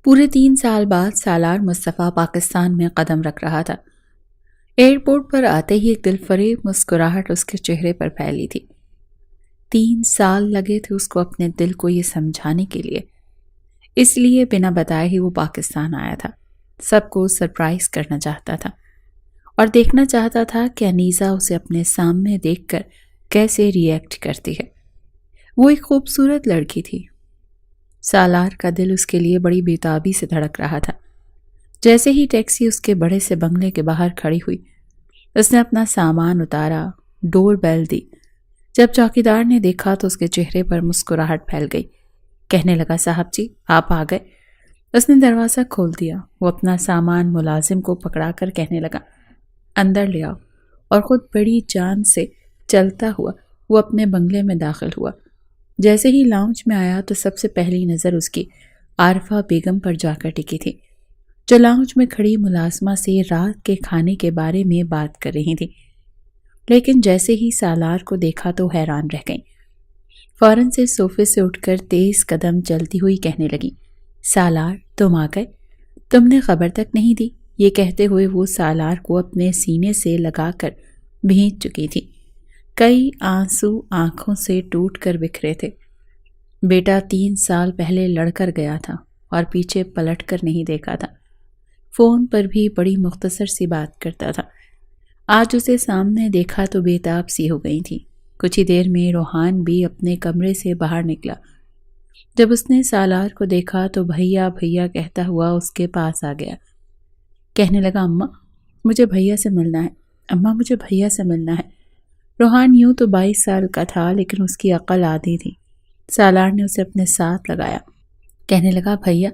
پورے 3 سال بعد سالار مصطفیٰ پاکستان میں قدم رکھ رہا تھا۔ ایئرپورٹ پر آتے ہی ایک دلفریب مسکراہٹ اس کے چہرے پر پھیلی تھی۔ 3 سال لگے تھے اس کو اپنے دل کو یہ سمجھانے کے لیے، اس لیے بنا بتائے ہی وہ پاکستان آیا تھا۔ سب کو سرپرائز کرنا چاہتا تھا اور دیکھنا چاہتا تھا کہ انیسہ اسے اپنے سامنے دیکھ کر کیسے ری ایکٹ کرتی ہے۔ وہ ایک خوبصورت لڑکی تھی۔ سالار کا دل اس کے لیے بڑی بےتابی سے دھڑک رہا تھا۔ جیسے ہی ٹیکسی اس کے بڑے سے بنگلے کے باہر کھڑی ہوئی، اس نے اپنا سامان اتارا، ڈور بیل دی۔ جب چوکیدار نے دیکھا تو اس کے چہرے پر مسکراہٹ پھیل گئی۔ کہنے لگا، صاحب جی آپ آ گئے۔ اس نے دروازہ کھول دیا۔ وہ اپنا سامان ملازم کو پکڑا کر کہنے لگا، اندر لے آؤ، اور خود بڑی جان سے چلتا ہوا وہ اپنے بنگلے میں داخل ہوا۔ جیسے ہی لاؤنج میں آیا تو سب سے پہلی نظر اس کی عارفہ بیگم پر جا کر ٹکی تھی، جو لاؤنج میں کھڑی ملازمہ سے رات کے کھانے کے بارے میں بات کر رہی تھی۔ لیکن جیسے ہی سالار کو دیکھا تو حیران رہ گئیں۔ فوراً سے صوفے سے اٹھ کر تیز قدم چلتی ہوئی کہنے لگی، سالار تم آ گئے، تم نے خبر تک نہیں دی۔ یہ کہتے ہوئے وہ سالار کو اپنے سینے سے لگا کر بھینچ چکی تھی۔ کئی آنسو آنکھوں سے ٹوٹ کر بکھرے تھے۔ بیٹا 3 سال پہلے لڑ کر گیا تھا اور پیچھے پلٹ کر نہیں دیکھا تھا۔ فون پر بھی بڑی مختصر سی بات کرتا تھا۔ آج اسے سامنے دیکھا تو بے تاب سی ہو گئی تھی۔ کچھ ہی دیر میں روحان بھی اپنے کمرے سے باہر نکلا۔ جب اس نے سالار کو دیکھا تو بھیا بھیا کہتا ہوا اس کے پاس آ گیا۔ کہنے لگا، اماں مجھے بھیا سے ملنا ہے، اماں مجھے بھیا سے ملنا ہے۔ روحان یوں تو 22 سال کا تھا، لیکن اس کی عقل آدھی تھی۔ سالار نے اسے اپنے ساتھ لگایا۔ کہنے لگا، بھیا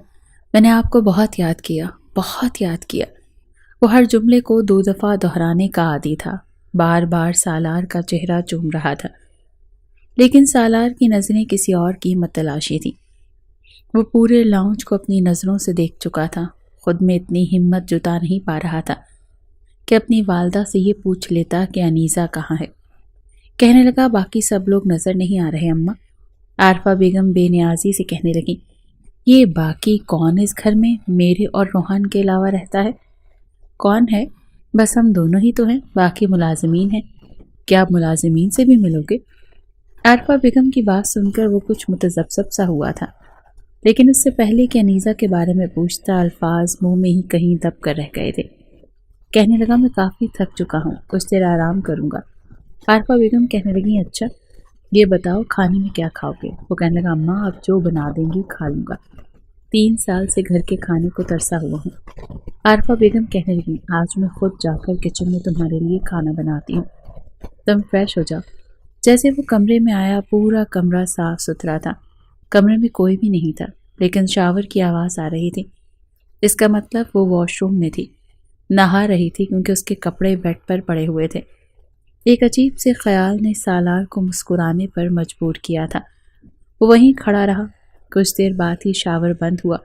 میں نے آپ کو بہت یاد کیا، بہت یاد کیا۔ وہ ہر جملے کو 2 دفعہ دہرانے کا عادی تھا۔ بار بار سالار کا چہرہ چوم رہا تھا، لیکن سالار کی نظریں کسی اور کی متلاشی تھیں۔ وہ پورے لاؤنج کو اپنی نظروں سے دیکھ چکا تھا۔ خود میں اتنی ہمت جتا نہیں پا رہا تھا کہ اپنی والدہ سے یہ پوچھ لیتا کہ انیسہ کہاں ہے۔ کہنے لگا، باقی سب لوگ نظر نہیں آ رہے اماں۔ عارفہ بیگم بے نیازی سے کہنے لگی، یہ باقی کون اس گھر میں میرے اور روحان کے علاوہ رہتا ہے؟ کون ہے؟ بس ہم دونوں ہی تو ہیں، باقی ملازمین ہیں۔ کیا آپ ملازمین سے بھی ملو گے؟ عارفہ بیگم کی بات سن کر وہ کچھ متذبذب سا ہوا تھا، لیکن اس سے پہلے کہ انیسہ کے بارے میں پوچھتا، الفاظ منہ میں ہی کہیں دب کر رہ گئے تھے۔ کہنے لگا، میں کافی تھک چکا ہوں، کچھ دیر آرام کروں گا۔ عارفہ بیگم کہنے لگی، اچھا یہ بتاؤ کھانے میں کیا کھاؤ گے؟ وہ کہنے لگا، اماں آپ جو بنا دیں گی کھا لوں گا، 3 سال سے گھر کے کھانے کو ترسا ہوا ہوں۔ عارفہ بیگم کہنے لگی، آج میں خود جا کر کچن میں تمہارے لیے کھانا بناتی ہوں، تم فریش ہو جاؤ۔ جیسے وہ کمرے میں آیا، پورا کمرہ صاف ستھرا تھا۔ کمرے میں کوئی بھی نہیں تھا، لیکن شاور کی آواز آ رہی تھی۔ اس کا مطلب وہ واش روم میں تھی، نہا رہی تھی، کیونکہ اس کے کپڑے بیڈ پر پڑے ہوئے تھے۔ ایک عجیب سے خیال نے سالار کو مسکرانے پر مجبور کیا تھا۔ وہ وہیں کھڑا رہا۔ کچھ دیر بعد ہی شاور بند ہوا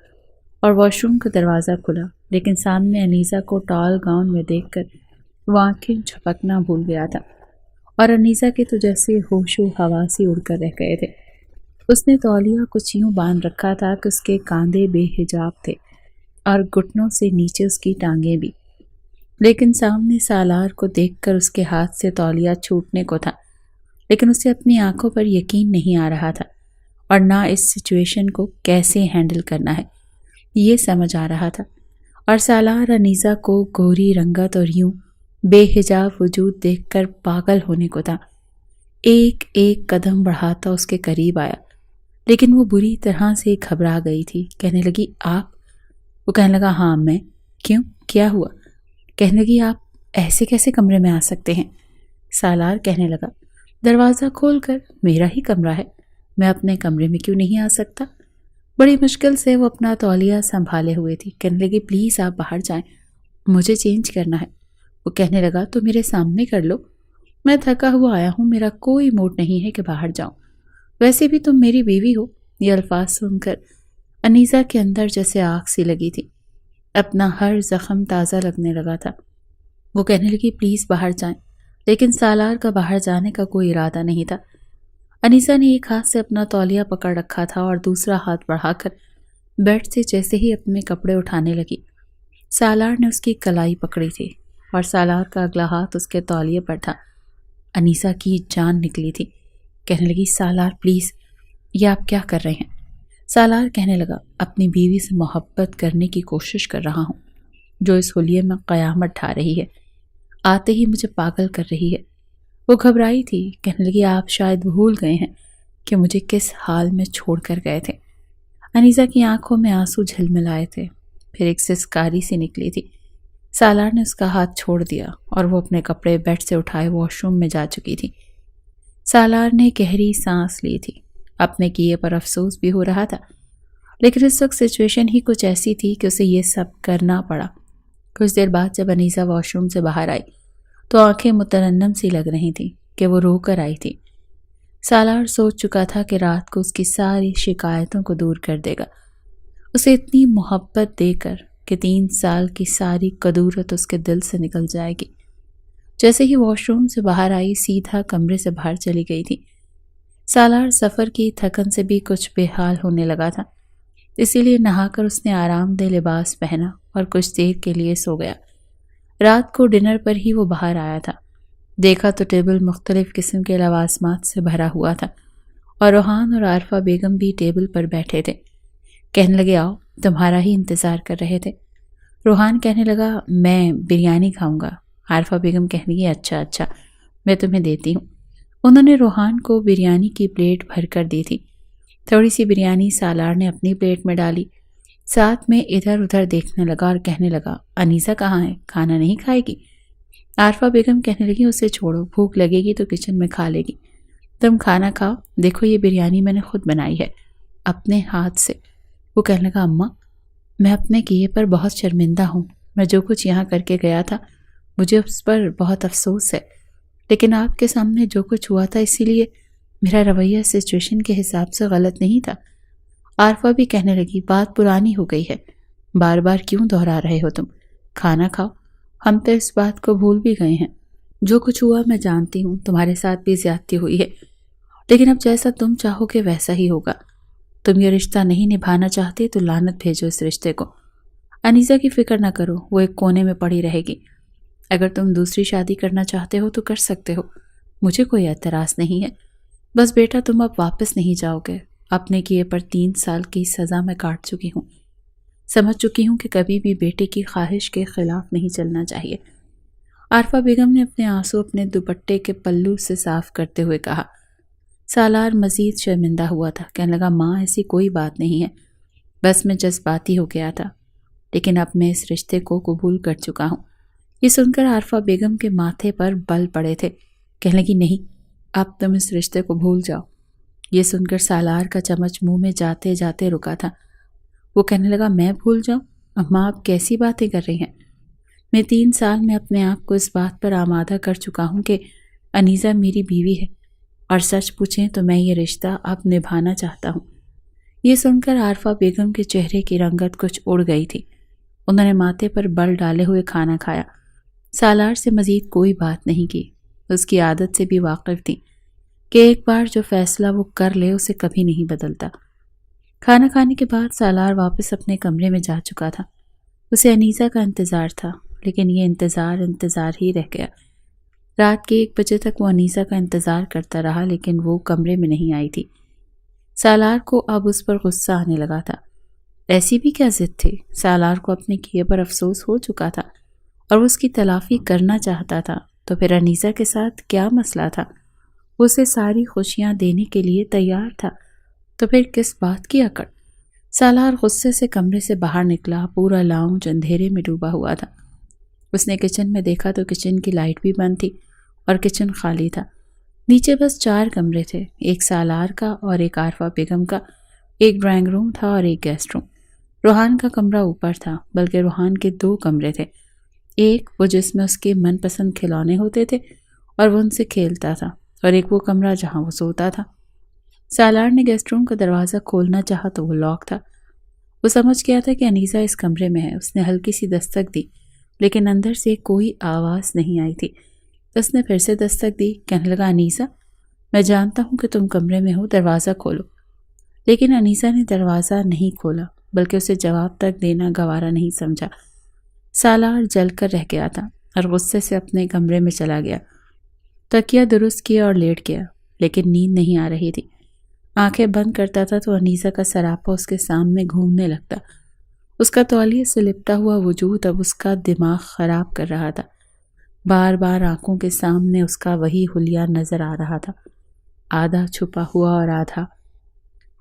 اور واش روم کا دروازہ کھلا، لیکن سامنے انیسہ کو ٹال گاؤن میں دیکھ کر وہ آنکھیں جھپکنا بھول گیا تھا، اور انیسہ کے تو جیسے ہوش و حواسی اڑ کر رہ گئے تھے۔ اس نے تولیہ کچھ یوں باندھ رکھا تھا کہ اس کے کاندھے بے حجاب تھے اور گھٹنوں سے نیچے اس کی ٹانگیں بھی، لیکن سامنے سالار کو دیکھ کر اس کے ہاتھ سے تولیہ چھوٹنے کو تھا، لیکن اسے اپنی آنکھوں پر یقین نہیں آ رہا تھا، اور نہ اس سچویشن کو کیسے ہینڈل کرنا ہے یہ سمجھ آ رہا تھا۔ اور سالار انیسہ کو گوری رنگت اور یوں بے حجاب وجود دیکھ کر پاگل ہونے کو تھا۔ ایک ایک قدم بڑھاتا اس کے قریب آیا، لیکن وہ بری طرح سے گھبرا گئی تھی۔ کہنے لگی، آپ؟ وہ کہنے لگا، ہاں میں۔ کیوں، کیا ہوا؟ کہنے لگی، آپ ایسے کیسے کمرے میں آ سکتے ہیں؟ سالار کہنے لگا، دروازہ کھول کر، میرا ہی کمرہ ہے، میں اپنے کمرے میں کیوں نہیں آ سکتا؟ بڑی مشکل سے وہ اپنا تولیہ سنبھالے ہوئے تھی۔ کہنے لگی، پلیز آپ باہر جائیں، مجھے چینج کرنا ہے۔ وہ کہنے لگا، تو میرے سامنے کر لو، میں تھکا ہوا آیا ہوں، میرا کوئی موڈ نہیں ہے کہ باہر جاؤں، ویسے بھی تم میری بیوی ہو۔ یہ الفاظ سن کر انیسہ کے اندر جیسے آگ سی لگی تھی، اپنا ہر زخم تازہ لگنے لگا تھا۔ وہ کہنے لگی، پلیز باہر جائیں، لیکن سالار کا باہر جانے کا کوئی ارادہ نہیں تھا۔ انیسہ نے ایک ہاتھ سے اپنا تولیہ پکڑ رکھا تھا اور دوسرا ہاتھ بڑھا کر بیڈ سے جیسے ہی اپنے کپڑے اٹھانے لگی، سالار نے اس کی کلائی پکڑی تھی اور سالار کا اگلا ہاتھ اس کے تولیے پر تھا۔ انیسہ کی جان نکلی تھی، کہنے لگی سالار پلیز، یہ آپ کیا کر رہے ہیں؟ سالار کہنے لگا اپنی بیوی سے محبت کرنے کی کوشش کر رہا ہوں جو اس حلیے میں قیامت ڈھا رہی ہے، آتے ہی مجھے پاگل کر رہی ہے۔ وہ گھبرائی تھی، کہنے لگی آپ شاید بھول گئے ہیں کہ مجھے کس حال میں چھوڑ کر گئے تھے۔ انیسہ کی آنکھوں میں آنسو جھلملائے تھے، پھر ایک سسکاری سی نکلی تھی۔ سالار نے اس کا ہاتھ چھوڑ دیا اور وہ اپنے کپڑے بیڈ سے اٹھائے واش روم میں جا چکی تھی۔ سالار نے گہری سانس لی تھی، اپنے کیے پر افسوس بھی ہو رہا تھا، لیکن اس وقت سچویشن ہی کچھ ایسی تھی کہ اسے یہ سب کرنا پڑا۔ کچھ دیر بعد جب انیسہ واش روم سے باہر آئی تو آنکھیں مترنم سی لگ رہی تھیں کہ وہ رو کر آئی تھی۔ سالار سوچ چکا تھا کہ رات کو اس کی ساری شکایتوں کو دور کر دے گا، اسے اتنی محبت دے کر کہ 3 سال کی ساری کدورت اس کے دل سے نکل جائے گی۔ جیسے ہی واش روم سے باہر آئی سیدھا کمرے سے باہر چلی گئی تھی۔ سالار سفر کی تھکن سے بھی کچھ بے حال ہونے لگا تھا، اسی لیے نہا کر اس نے آرام دہ لباس پہنا اور کچھ دیر کے لیے سو گیا۔ رات کو ڈنر پر ہی وہ باہر آیا تھا، دیکھا تو ٹیبل مختلف قسم کے لوازمات سے بھرا ہوا تھا اور روحان اور عارفہ بیگم بھی ٹیبل پر بیٹھے تھے۔ کہنے لگے آؤ، تمہارا ہی انتظار کر رہے تھے۔ روحان کہنے لگا میں بریانی کھاؤں گا۔ عارفہ بیگم کہنے لگی اچھا میں تمہیں دیتی ہوں۔ انہوں نے روحان کو بریانی کی پلیٹ بھر کر دی تھی۔ تھوڑی سی بریانی سالار نے اپنی پلیٹ میں ڈالی، ساتھ میں ادھر ادھر دیکھنے لگا اور کہنے لگا انیسہ کہاں ہے، کھانا نہیں کھائے گی؟ عارفہ بیگم کہنے لگی اسے چھوڑو، بھوک لگے گی تو کچن میں کھا لے گی، تم کھانا کھاؤ، دیکھو یہ بریانی میں نے خود بنائی ہے اپنے ہاتھ سے۔ وہ کہنے لگا اماں میں اپنے کیے پر بہت شرمندہ ہوں، میں جو کچھ یہاں کر کے گیا تھا مجھے اس پر بہت افسوس ہے، لیکن آپ کے سامنے جو کچھ ہوا تھا اسی لیے میرا رویہ سچویشن کے حساب سے غلط نہیں تھا۔ عارفہ بھی کہنے لگی بات پرانی ہو گئی ہے، بار بار کیوں دہرا رہے ہو تم، کھانا کھاؤ، ہم تو اس بات کو بھول بھی گئے ہیں، جو کچھ ہوا میں جانتی ہوں، تمہارے ساتھ بھی زیادتی ہوئی ہے، لیکن اب جیسا تم چاہو گے ویسا ہی ہوگا۔ تم یہ رشتہ نہیں نبھانا چاہتے تو لعنت بھیجو اس رشتے کو۔ انیسہ کی فکر نہ کرو، وہ ایک کونے میں پڑی رہے گی، اگر تم دوسری شادی کرنا چاہتے ہو تو کر سکتے ہو، مجھے کوئی اعتراض نہیں ہے، بس بیٹا تم اب واپس نہیں جاؤ گے، اپنے کیے پر 3 سال کی سزا میں کاٹ چکی ہوں، سمجھ چکی ہوں کہ کبھی بھی بیٹے کی خواہش کے خلاف نہیں چلنا چاہیے۔ عارفہ بیگم نے اپنے آنسو اپنے دوپٹے کے پلو سے صاف کرتے ہوئے کہا۔ سالار مزید شرمندہ ہوا تھا، کہنے لگا ماں ایسی کوئی بات نہیں ہے، بس میں جذباتی ہو گیا تھا، لیکن اب میں اس رشتے کو قبول کر چکا ہوں۔ یہ سن کر عارفہ بیگم کے ماتھے پر بل پڑے تھے، کہنے لگی نہیں، اب تم اس رشتے کو بھول جاؤ۔ یہ سن کر سالار کا چمچ منہ میں جاتے جاتے رکا تھا، وہ کہنے لگا میں بھول جاؤں؟ اماں آپ کیسی باتیں کر رہی ہیں؟ میں 3 سال میں اپنے آپ کو اس بات پر آمادہ کر چکا ہوں کہ انیسہ میری بیوی ہے، اور سچ پوچھیں تو میں یہ رشتہ اب نبھانا چاہتا ہوں۔ یہ سن کر عارفہ بیگم کے چہرے کی رنگت کچھ اڑ گئی تھی، انہوں نے ماتھے پر بل ڈالے ہوئے کھانا کھایا، سالار سے مزید کوئی بات نہیں کی، اس کی عادت سے بھی واقف تھی کہ ایک بار جو فیصلہ وہ کر لے اسے کبھی نہیں بدلتا۔ کھانا کھانے کے بعد سالار واپس اپنے کمرے میں جا چکا تھا، اسے انیسہ کا انتظار تھا، لیکن یہ انتظار ہی رہ گیا۔ رات کے 1 بجے تک وہ انیسہ کا انتظار کرتا رہا، لیکن وہ کمرے میں نہیں آئی تھی۔ سالار کو اب اس پر غصہ آنے لگا تھا، ایسی بھی کیا ضد تھی؟ سالار کو اپنے کیے پر افسوس ہو چکا تھا اور وہ اس کی تلافی کرنا چاہتا تھا، تو پھر انیسہ کے ساتھ کیا مسئلہ تھا؟ وہ اسے ساری خوشیاں دینے کے لیے تیار تھا، تو پھر کس بات کی اکڑ؟ سالار غصے سے کمرے سے باہر نکلا، پورا لاؤنج اندھیرے میں ڈوبا ہوا تھا۔ اس نے کچن میں دیکھا تو کچن کی لائٹ بھی بند تھی اور کچن خالی تھا، نیچے بس 4 کمرے تھے، ایک سالار کا اور ایک عارفہ بیگم کا، ایک ڈرائنگ روم تھا اور ایک گیسٹ روم۔ روحان کا کمرہ اوپر تھا، بلکہ روحان کے 2 کمرے تھے، ایک وہ جس میں اس کے من پسند کھلونے ہوتے تھے اور وہ ان سے کھیلتا تھا، اور ایک وہ کمرہ جہاں وہ سوتا تھا۔ سالار نے گیسٹ روم کا دروازہ کھولنا چاہا تو وہ لاک تھا، وہ سمجھ گیا تھا کہ انیسہ اس کمرے میں ہے، اس نے ہلکی سی دستک دی، لیکن اندر سے کوئی آواز نہیں آئی تھی۔ اس نے پھر سے دستک دی، کہنے لگا انیسہ میں جانتا ہوں کہ تم کمرے میں ہو، دروازہ کھولو۔ لیکن انیسہ نے دروازہ نہیں کھولا، بلکہ اسے جواب تک دینا گوارا نہیں سمجھا۔ سالار جل کر رہ گیا تھا اور غصے سے اپنے کمرے میں چلا گیا۔ تکیہ درست کیا اور لیٹ گیا، لیکن نیند نہیں آ رہی تھی۔ آنکھیں بند کرتا تھا تو انیسہ کا سراپا اس کے سامنے گھومنے لگتا۔ اس کا تولیے سے لپٹا ہوا وجود اب اس کا دماغ خراب کر رہا تھا۔ بار بار آنکھوں کے سامنے اس کا وہی حلیہ نظر آ رہا تھا، آدھا چھپا ہوا اور آدھا۔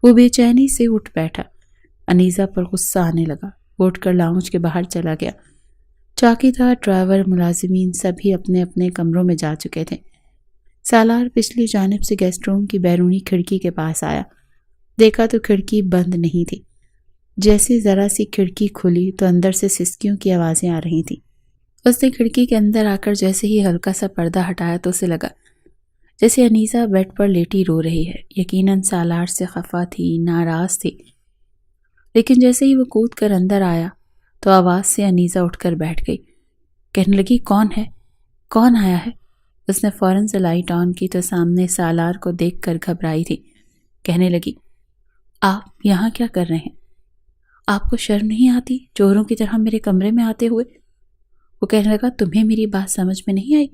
وہ بے چینی سے اٹھ بیٹھا۔ انیسہ پر غصہ آنے لگا۔ وہ اٹھ کر لاؤنج کے باہر چلا گیا۔ چوکیدار، ڈرائیور، ملازمین سبھی اپنے اپنے کمروں میں جا چکے تھے۔ سالار پچھلی جانب سے گیسٹ روم کی بیرونی کھڑکی کے پاس آیا۔ دیکھا تو کھڑکی بند نہیں تھی۔ جیسے ذرا سی کھڑکی کھلی تو اندر سے سسکیوں کی آوازیں آ رہی تھیں۔ اس نے کھڑکی کے اندر آ کر جیسے ہی ہلکا سا پردہ ہٹایا تو اسے لگا جیسے انیسہ بیڈ پر لیٹی رو رہی ہے۔ یقیناً سالار سے خفا تھی، ناراض تھی، لیکن جیسے ہی وہ کود کر اندر آیا تو آواز سے انیسہ اٹھ کر بیٹھ گئی۔ کہنے لگی، کون ہے؟ کون آیا ہے؟ اس نے فوراً سے لائٹ آن کی تو سامنے سالار کو دیکھ کر گھبرائی تھی۔ کہنے لگی، آپ یہاں کیا کر رہے ہیں؟ آپ کو شرم نہیں آتی چوروں کی طرح میرے کمرے میں آتے ہوئے؟ وہ کہنے لگا، تمہیں میری بات سمجھ میں نہیں آئی؟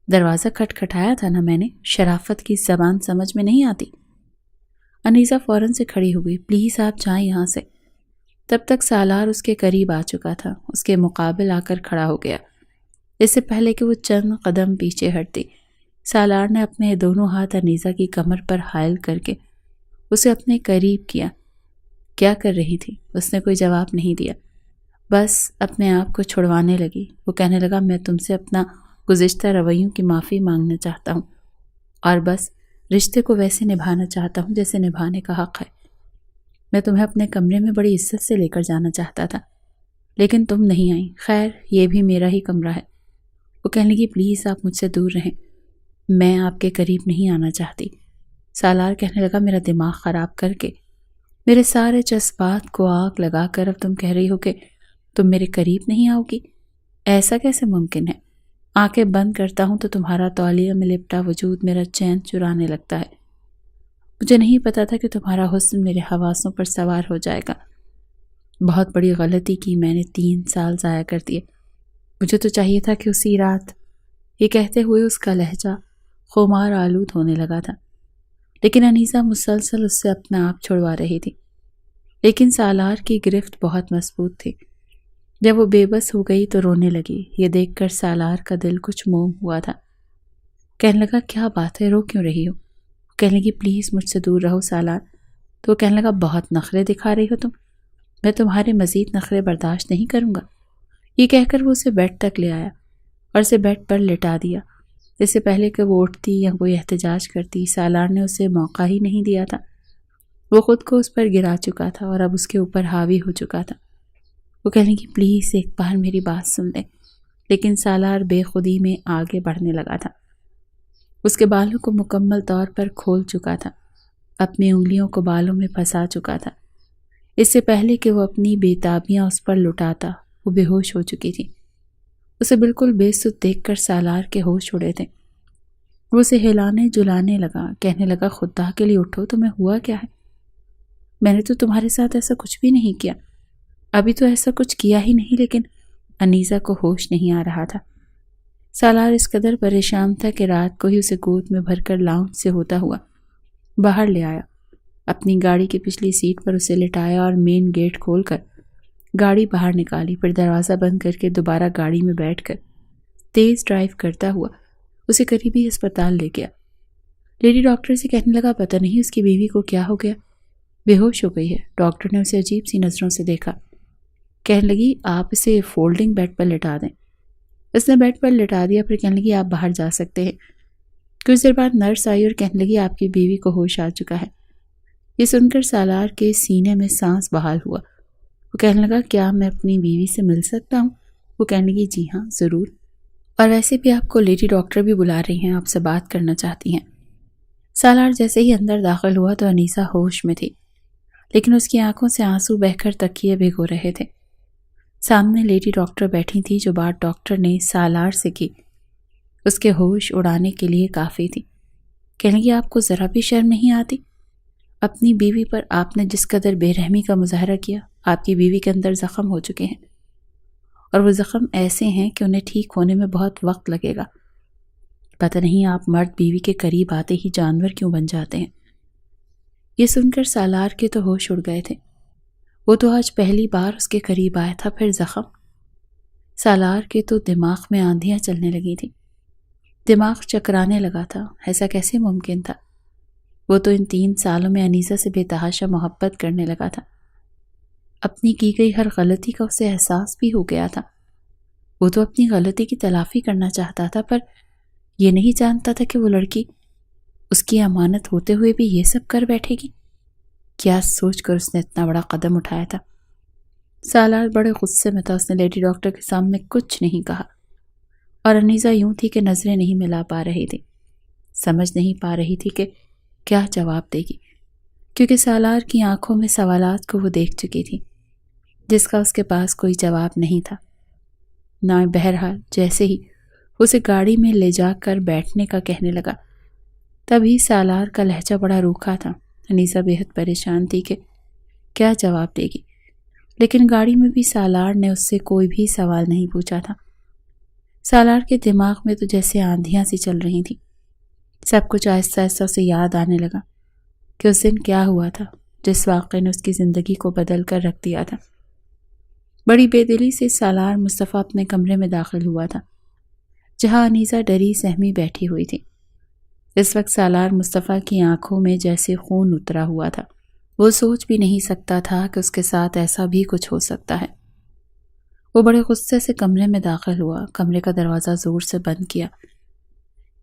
دروازہ کھٹکھٹایا تھا نا میں نے، شرافت کی زبان سمجھ میں نہیں آتی؟ انیسہ فوراً سے کھڑی ہوئی۔ پلیز آپ جائیں یہاں سے۔ تب تک سالار اس کے قریب آ چکا تھا، اس کے مقابل آ کر کھڑا ہو گیا۔ اس سے پہلے کہ وہ چند قدم پیچھے ہٹتی، سالار نے اپنے دونوں ہاتھ انیسہ کی کمر پر حائل کر کے اسے اپنے قریب کیا۔ کیا کر رہی تھی؟ اس نے کوئی جواب نہیں دیا، بس اپنے آپ کو چھڑوانے لگی۔ وہ کہنے لگا، میں تم سے اپنا گزشتہ رویوں کی معافی مانگنا چاہتا ہوں، اور بس رشتے کو ویسے نبھانا چاہتا ہوں جیسے نبھانے کا حق ہے۔ میں تمہیں اپنے کمرے میں بڑی عزت سے لے کر جانا چاہتا تھا، لیکن تم نہیں آئیں۔ خیر، یہ بھی میرا ہی کمرہ ہے۔ وہ کہنے لگی، پلیز آپ مجھ سے دور رہیں، میں آپ کے قریب نہیں آنا چاہتی۔ سالار کہنے لگا، میرا دماغ خراب کر کے، میرے سارے جذبات کو آگ لگا کر اب تم کہہ رہی ہو کہ تم میرے قریب نہیں آؤ گی؟ ایسا کیسے ممکن ہے؟ آنکھیں بند کرتا ہوں تو تمہارا تولیہ میں لپٹا وجود میرا چین چرانے لگتا ہے۔ مجھے نہیں پتا تھا کہ تمہارا حسن میرے حواسوں پر سوار ہو جائے گا۔ بہت بڑی غلطی کی میں نے، 3 سال ضائع کر دیے۔ مجھے تو چاہیے تھا کہ اسی رات، یہ کہتے ہوئے اس کا لہجہ خمار آلود ہونے لگا تھا، لیکن انیسہ مسلسل اس سے اپنا آپ چھڑوا رہی تھی۔ لیکن سالار کی گرفت بہت مضبوط تھی۔ جب وہ بے بس ہو گئی تو رونے لگی۔ یہ دیکھ کر سالار کا دل کچھ موم ہوا تھا۔ کہنے لگا، کیا بات ہے، رو کیوں رہی ہو؟ کہنے لگی، پلیز مجھ سے دور رہو سالار۔ تو وہ کہنے لگا، بہت نخرے دکھا رہی ہو تم، میں تمہارے مزید نخرے برداشت نہیں کروں گا۔ یہ کہہ کر وہ اسے بیڈ تک لے آیا اور اسے بیڈ پر لٹا دیا۔ اس سے پہلے کہ وہ اٹھتی یا کوئی احتجاج کرتی، سالار نے اسے موقع ہی نہیں دیا تھا۔ وہ خود کو اس پر گرا چکا تھا اور اب اس کے اوپر حاوی ہو چکا تھا۔ وہ کہنے کی، پلیز ایک بار میری بات سن لیں۔ لیکن سالار بے خودی میں آگے بڑھنے لگا تھا۔ اس کے بالوں کو مکمل طور پر کھول چکا تھا، اپنی انگلیوں کو بالوں میں پھنسا چکا تھا۔ اس سے پہلے کہ وہ اپنی بے تابیاں اس پر لٹاتا، وہ بے ہوش ہو چکی تھی۔ اسے بالکل بے سود دیکھ کر سالار کے ہوش اڑے تھے۔ وہ اسے ہلانے جلانے لگا، کہنے لگا، خدا کے لیے اٹھو، تمہیں ہوا کیا ہے؟ میں نے تو تمہارے ساتھ ایسا کچھ بھی نہیں کیا، ابھی تو ایسا کچھ کیا ہی نہیں۔ لیکن انیسہ کو ہوش نہیں آ رہا تھا۔ سالار اس قدر پریشان تھا کہ رات کو ہی اسے گود میں بھر کر لاؤنج سے ہوتا ہوا باہر لے آیا، اپنی گاڑی کی پچھلی سیٹ پر اسے لٹایا اور مین گیٹ کھول کر گاڑی باہر نکالی، پھر دروازہ بند کر کے دوبارہ گاڑی میں بیٹھ کر تیز ڈرائیو کرتا ہوا اسے قریبی ہسپتال لے گیا۔ لیڈی ڈاکٹر سے کہنے لگا، پتہ نہیں اس کی بیوی کو کیا ہو گیا، بے ہوش ہو گئی ہے۔ ڈاکٹر نے اسے عجیب سی نظروں سے دیکھا۔ کہنے لگی، آپ اسے فولڈنگ بیڈ پر لٹا دیں۔ اس نے بیڈ پر لٹا دیا، پھر کہنے لگی، آپ باہر جا سکتے ہیں۔ کچھ دیر بعد نرس آئی اور کہنے لگی، آپ کی بیوی کو ہوش آ چکا ہے۔ یہ سن کر سالار کے سینے میں سانس بحال ہوا۔ وہ کہنے لگا، کیا میں اپنی بیوی سے مل سکتا ہوں؟ وہ کہنے لگی، جی ہاں ضرور، اور ویسے بھی آپ کو لیڈی ڈاکٹر بھی بلا رہی ہیں، آپ سے بات کرنا چاہتی ہیں۔ سالار جیسے ہی اندر داخل ہوا تو انیسہ ہوش میں تھی، لیکن اس کی آنکھوں سے آنسو بہہ کر تکیے بھگو رہے تھے۔ سامنے لیڈی ڈاکٹر بیٹھی تھی، جو بات ڈاکٹر نے سالار سے کی اس کے ہوش اڑانے کے لیے کافی تھی۔ کہنے لگی، آپ کو ذرا بھی شرم نہیں آتی؟ اپنی بیوی پر آپ نے جس قدر بے رحمی کا مظاہرہ کیا، آپ کی بیوی کے اندر زخم ہو چکے ہیں، اور وہ زخم ایسے ہیں کہ انہیں ٹھیک ہونے میں بہت وقت لگے گا۔ پتہ نہیں آپ مرد بیوی کے قریب آتے ہی جانور کیوں بن جاتے ہیں۔ یہ سن کر سالار کے تو ہوش اڑ گئے تھے۔ وہ تو آج پہلی بار اس کے قریب آیا تھا، پھر زخم۔ سالار کے تو دماغ میں آندھیاں چلنے لگی تھی، دماغ چکرانے لگا تھا۔ ایسا کیسے ممکن تھا؟ وہ تو ان 3 سالوں میں انیسہ سے بے تحاشا محبت کرنے لگا تھا۔ اپنی کی گئی ہر غلطی کا اسے احساس بھی ہو گیا تھا۔ وہ تو اپنی غلطی کی تلافی کرنا چاہتا تھا، پر یہ نہیں جانتا تھا کہ وہ لڑکی اس کی امانت ہوتے ہوئے بھی یہ سب کر بیٹھے گی۔ کیا سوچ کر اس نے اتنا بڑا قدم اٹھایا تھا؟ سالار بڑے غصے میں تھا۔ اس نے لیڈی ڈاکٹر کے سامنے کچھ نہیں کہا، اور انیسہ یوں تھی کہ نظریں نہیں ملا پا رہی تھی، سمجھ نہیں پا رہی تھی کہ کیا جواب دے گی، کیونکہ سالار کی آنکھوں میں سوالات کو وہ دیکھ چکی تھی جس کا اس کے پاس کوئی جواب نہیں تھا۔ نہ بہرحال جیسے ہی اسے گاڑی میں لے جا کر بیٹھنے کا کہنے لگا، تبھی سالار کا لہجہ بڑا روکھا تھا۔ انیسہ بے حد پریشان تھی کہ کیا جواب دے گی، لیکن گاڑی میں بھی سالار نے اس سے کوئی بھی سوال نہیں پوچھا تھا۔ سالار کے دماغ میں تو جیسے آندھیاں سی چل رہی تھیں۔ سب کچھ آہستہ آہستہ اسے یاد آنے لگا کہ اس دن کیا ہوا تھا جس واقعے نے اس کی زندگی کو بدل کر رکھ دیا تھا۔ بڑی بے دلی سے سالار مصطفیٰ اپنے کمرے میں داخل ہوا تھا، جہاں انیسہ ڈری سہمی بیٹھی ہوئی تھی۔ اس وقت سالار مصطفیٰ کی آنکھوں میں جیسے خون اترا ہوا تھا۔ وہ سوچ بھی نہیں سکتا تھا کہ اس کے ساتھ ایسا بھی کچھ ہو سکتا ہے۔ وہ بڑے غصے سے کمرے میں داخل ہوا، کمرے کا دروازہ زور سے بند کیا،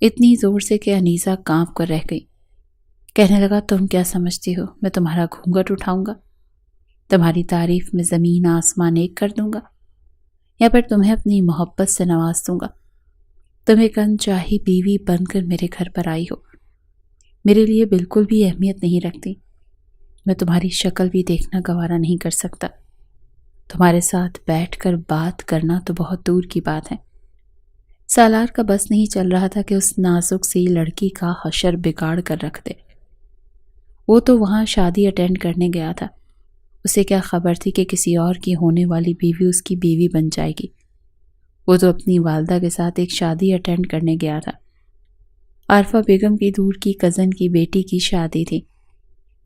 اتنی زور سے کہ انیسہ کانپ کر رہ گئی۔ کہنے لگا، تم کیا سمجھتی ہو میں تمہارا گھونگھٹ اٹھاؤں گا؟ تمہاری تعریف میں زمین آسمان ایک کر دوں گا، یا پھر تمہیں اپنی محبت سے نواز دوں گا؟ تم ایک انچاہی بیوی بن کر میرے گھر پر آئی ہو، میرے لیے بالکل بھی اہمیت نہیں رکھتی۔ میں تمہاری شکل بھی دیکھنا گوارا نہیں کر سکتا، تمہارے ساتھ بیٹھ کر بات کرنا تو بہت دور کی بات ہے۔ سالار کا بس نہیں چل رہا تھا کہ اس نازک سی لڑکی کا حشر بگاڑ کر رکھ دے۔ وہ تو وہاں شادی اٹینڈ کرنے گیا تھا، اسے کیا خبر تھی کہ کسی اور کی ہونے والی بیوی اس کی بیوی بن جائے گی۔ وہ تو اپنی والدہ کے ساتھ ایک شادی اٹینڈ کرنے گیا تھا۔ عارفہ بیگم کی دور کی کزن کی بیٹی کی شادی تھی،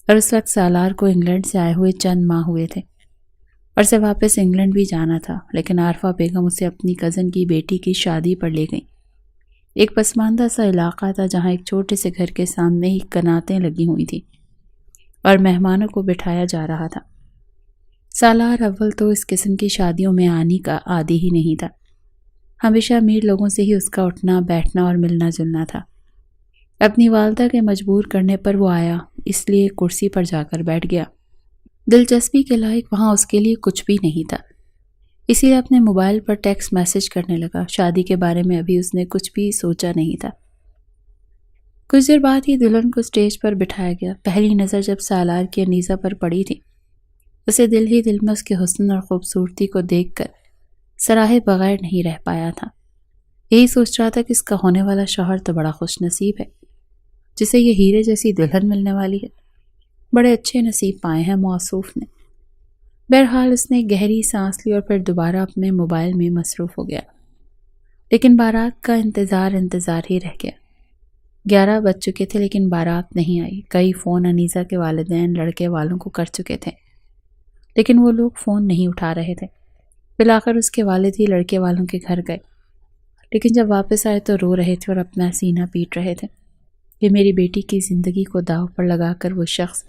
اور اس وقت سالار کو انگلینڈ سے آئے ہوئے چند ماہ ہوئے تھے، اور اسے واپس انگلینڈ بھی جانا تھا، لیکن عارفہ بیگم اسے اپنی کزن کی بیٹی کی شادی پر لے گئیں۔ ایک پسماندہ سا علاقہ تھا جہاں ایک چھوٹے سے گھر کے سامنے ہی کناتیں لگی ہوئی تھیں اور مہمانوں کو بٹھایا جا رہا تھا۔ سالار اول تو اس قسم کی شادیوں میں آنے کا عادی ہی نہیں تھا، ہمیشہ امیر لوگوں سے ہی اس کا اٹھنا بیٹھنا اور ملنا جلنا تھا۔ اپنی والدہ کے مجبور کرنے پر وہ آیا، اس لیے کرسی پر جا کر بیٹھ گیا۔ دلچسپی کے لائق وہاں اس کے لیے کچھ بھی نہیں تھا، اسی لیے اپنے موبائل پر ٹیکسٹ میسج کرنے لگا۔ شادی کے بارے میں ابھی اس نے کچھ بھی سوچا نہیں تھا۔ کچھ دیر بعد ہی دلہن کو اسٹیج پر بٹھایا گیا۔ پہلی نظر جب سالار کی انیسہ پر پڑی تھی، اسے دل ہی دل میں اس کے حسن اور خوبصورتی کو دیکھ کر سراہے بغیر نہیں رہ پایا تھا۔ یہی سوچ رہا تھا کہ اس کا ہونے والا شوہر تو بڑا خوش نصیب ہے، جسے یہ ہیرے جیسی دلہن ملنے والی ہے۔ بڑے اچھے نصیب پائے ہیں موصوف نے۔ بہرحال اس نے گہری سانس لی اور پھر دوبارہ اپنے موبائل میں مصروف ہو گیا، لیکن بارات کا انتظار ہی رہ گیا۔ 11 بج چکے تھے لیکن بارات نہیں آئی۔ کئی فون انیسہ کے والدین لڑکے والوں کو کر چکے تھے، لیکن وہ لوگ فون نہیں اٹھا رہے تھے۔ بالآخر اس کے والد ہی لڑکے والوں کے گھر گئے، لیکن جب واپس آئے تو رو رہے تھے اور اپنا سینہ پیٹ رہے تھے کہ میری بیٹی کی زندگی کو داؤ پر لگا کر وہ شخص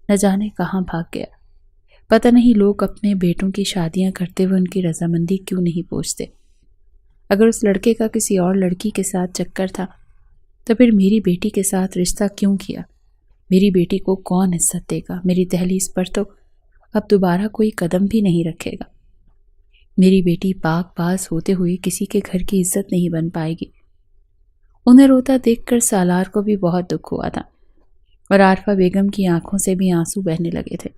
نہ جانے کہاں بھاگ گیا۔ پتہ نہیں لوگ اپنے بیٹوں کی شادیاں کرتے ہوئے ان کی رضامندی کیوں نہیں پوچھتے۔ اگر اس لڑکے کا کسی اور لڑکی کے ساتھ چکر تھا تو پھر میری بیٹی کے ساتھ رشتہ کیوں کیا؟ میری بیٹی کو کون عزت دے گا؟ میری دہلیز پر تو اب دوبارہ کوئی قدم بھی نہیں رکھے گا۔ میری بیٹی پاک باز ہوتے ہوئے کسی کے گھر کی عزت نہیں بن پائے گی۔ انہیں روتا دیکھ کر سالار کو بھی بہت دکھ ہوا تھا، اور عارفہ بیگم کی آنکھوں سے بھی آنسو بہنے لگے تھے۔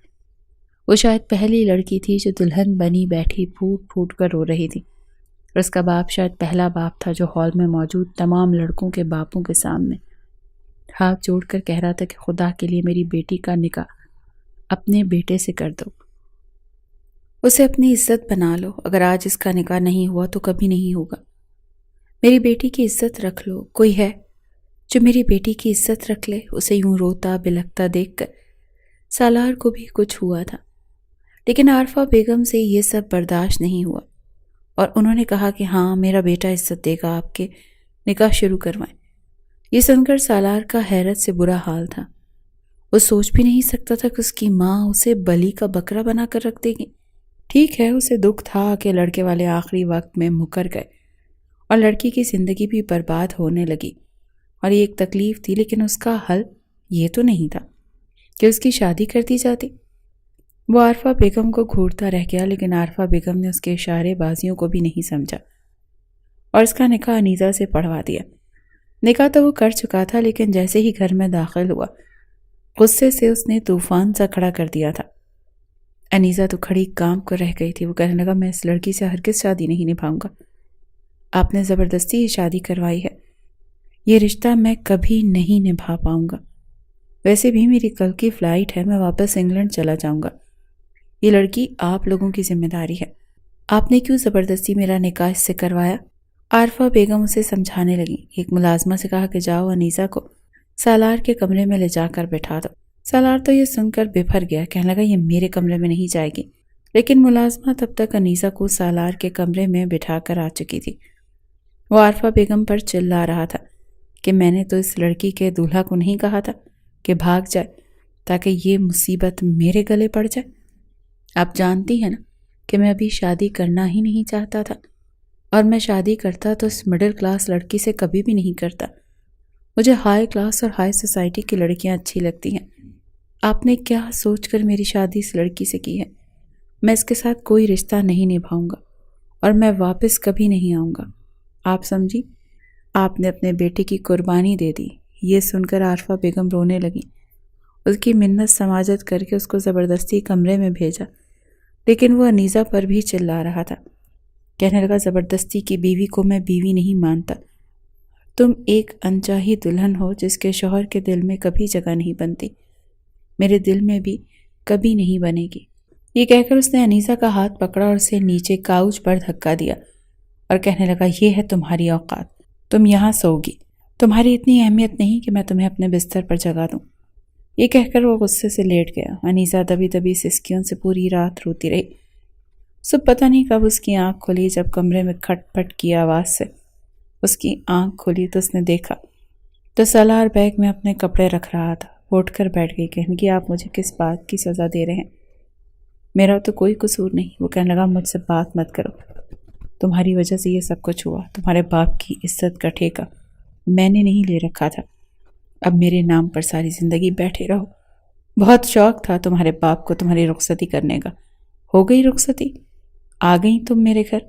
وہ شاید پہلی لڑکی تھی جو دلہن بنی بیٹھی پھوٹ پھوٹ کر رو رہی تھی، اور اس کا باپ شاید پہلا باپ تھا جو ہال میں موجود تمام لڑکوں کے باپوں کے سامنے ہاتھ جوڑ کر کہہ رہا تھا کہ خدا کے لیے میری بیٹی کا نکاح اپنے بیٹے سے کر دو، اسے اپنی عزت بنا لو، اگر آج اس کا نکاح نہیں ہوا تو کبھی نہیں ہوگا، میری بیٹی کی عزت رکھ لو، کوئی ہے جو میری بیٹی کی عزت رکھ لے۔ اسے یوں روتا بلکتا دیکھ کر سالار کو بھی کچھ ہوا تھا، لیکن عارفہ بیگم سے یہ سب برداشت نہیں ہوا اور انہوں نے کہا کہ ہاں میرا بیٹا عزت دے گا، آپ کے نکاح شروع کروائیں۔ یہ سن کر سالار کا حیرت سے برا حال تھا، وہ سوچ بھی نہیں سکتا تھا کہ اس کی ماں اسے بلی کا بکرا بنا کر رکھ دے گی۔ ٹھیک ہے، اسے دکھ تھا کہ لڑکے والے آخری وقت میں مکر گئے اور لڑکی کی زندگی بھی برباد ہونے لگی، اور یہ ایک تکلیف تھی، لیکن اس کا حل یہ تو نہیں تھا کہ اس کی شادی کر دی جاتی۔ وہ عارفہ بیگم کو گھورتا رہ گیا، لیکن عارفہ بیگم نے اس کے اشارے بازیوں کو بھی نہیں سمجھا اور اس کا نکاح انیزہ سے پڑھوا دیا۔ نکاح تو وہ کر چکا تھا، لیکن جیسے ہی گھر میں داخل ہوا غصے سے اس نے طوفان سا کھڑا کر دیا تھا۔ انیزہ تو کھڑی کام کر رہ گئی تھی، وہ کہنے لگا میں اس لڑکی سے ہرگز شادی نہیں نبھاؤں گا، آپ نے زبردستی یہ شادی کروائی ہے، یہ رشتہ میں کبھی نہیں نبھا پاؤں گا، ویسے بھی میری کل کی فلائٹ ہے، میں واپس انگلینڈ چلا جاؤں گا، یہ لڑکی آپ لوگوں کی ذمہ داری ہے، آپ نے کیوں زبردستی میرا نکاح اس سے کروایا؟ عارفہ بیگم اسے سمجھانے لگی۔ ایک ملازمہ سے کہا کہ جاؤ انیزہ کو سالار کے کمرے میں لے جا کر بٹھا دو۔ سالار تو یہ سن کر بفر گیا، کہنے لگا یہ میرے کمرے میں نہیں جائے گی، لیکن ملازمہ تب تک انیزہ کو سالار کے کمرے میں بٹھا کر آ چکی تھی۔ وہ عارفہ بیگم پر چلا رہا تھا کہ میں نے تو اس لڑکی کے دولہا کو نہیں کہا تھا کہ بھاگ جائے تاکہ یہ مصیبت میرے گلے پڑ جائے؟ آپ جانتی ہیں نا کہ میں ابھی شادی کرنا ہی نہیں چاہتا تھا، اور میں شادی کرتا تو اس مڈل کلاس لڑکی سے کبھی بھی نہیں کرتا، مجھے ہائی کلاس اور ہائی سوسائٹی کی لڑکیاں اچھی لگتی ہیں۔ آپ نے کیا سوچ کر میری شادی اس لڑکی سے کی ہے؟ میں اس کے ساتھ کوئی رشتہ نہیں نبھاؤں گا اور میں واپس کبھی نہیں آؤں گا، آپ سمجھی؟ آپ نے اپنے بیٹے کی قربانی دے دی۔ یہ سن کر عارفہ بیگم رونے لگی، اس کی منت سماجت کر کے اس کو زبردستی کمرے میں بھیجا، لیکن وہ انیزہ پر بھی چلا رہا تھا، کہنے لگا زبردستی کی بیوی کو میں بیوی نہیں مانتا، تم ایک انچاہی دلہن ہو جس کے شوہر کے دل میں کبھی جگہ نہیں بنتی، میرے دل میں بھی کبھی نہیں بنے گی۔ یہ کہہ کر اس نے انیزہ کا ہاتھ پکڑا اور اسے نیچے کاؤچ پر دھکا دیا اور کہنے لگا یہ ہے تمہاری اوقات، تم یہاں سوگی، تمہاری اتنی اہمیت نہیں کہ میں تمہیں اپنے بستر پر جگا دوں۔ یہ کہہ کر وہ غصے سے لیٹ گیا۔ انیزہ دبی دبی سسکیوں سے پوری رات روتی رہی۔ سب پتہ نہیں کب اس کی آنکھ کھلی، جب کمرے میں کھٹ پٹ کی آواز سے اس کی آنکھ کھلی تو اس نے دیکھا تو سالار بیگ میں اپنے کپڑے رکھ رہا تھا۔ وہ اٹھ کر بیٹھ گئی، کہنے لگی آپ مجھے کس بات کی سزا دے رہے ہیں؟ میرا تو کوئی قصور نہیں۔ وہ کہنے لگا مجھ سے بات مت کرو، تمہاری وجہ سے یہ سب کچھ ہوا، تمہارے باپ کی عزت کا ٹھیکہ میں نے نہیں لے رکھا تھا، اب میرے نام پر ساری زندگی بیٹھے رہو۔ بہت شوق تھا تمہارے باپ کو تمہاری رخصتی کرنے کا، ہو گئی رخصتی، آ گئی تم میرے گھر،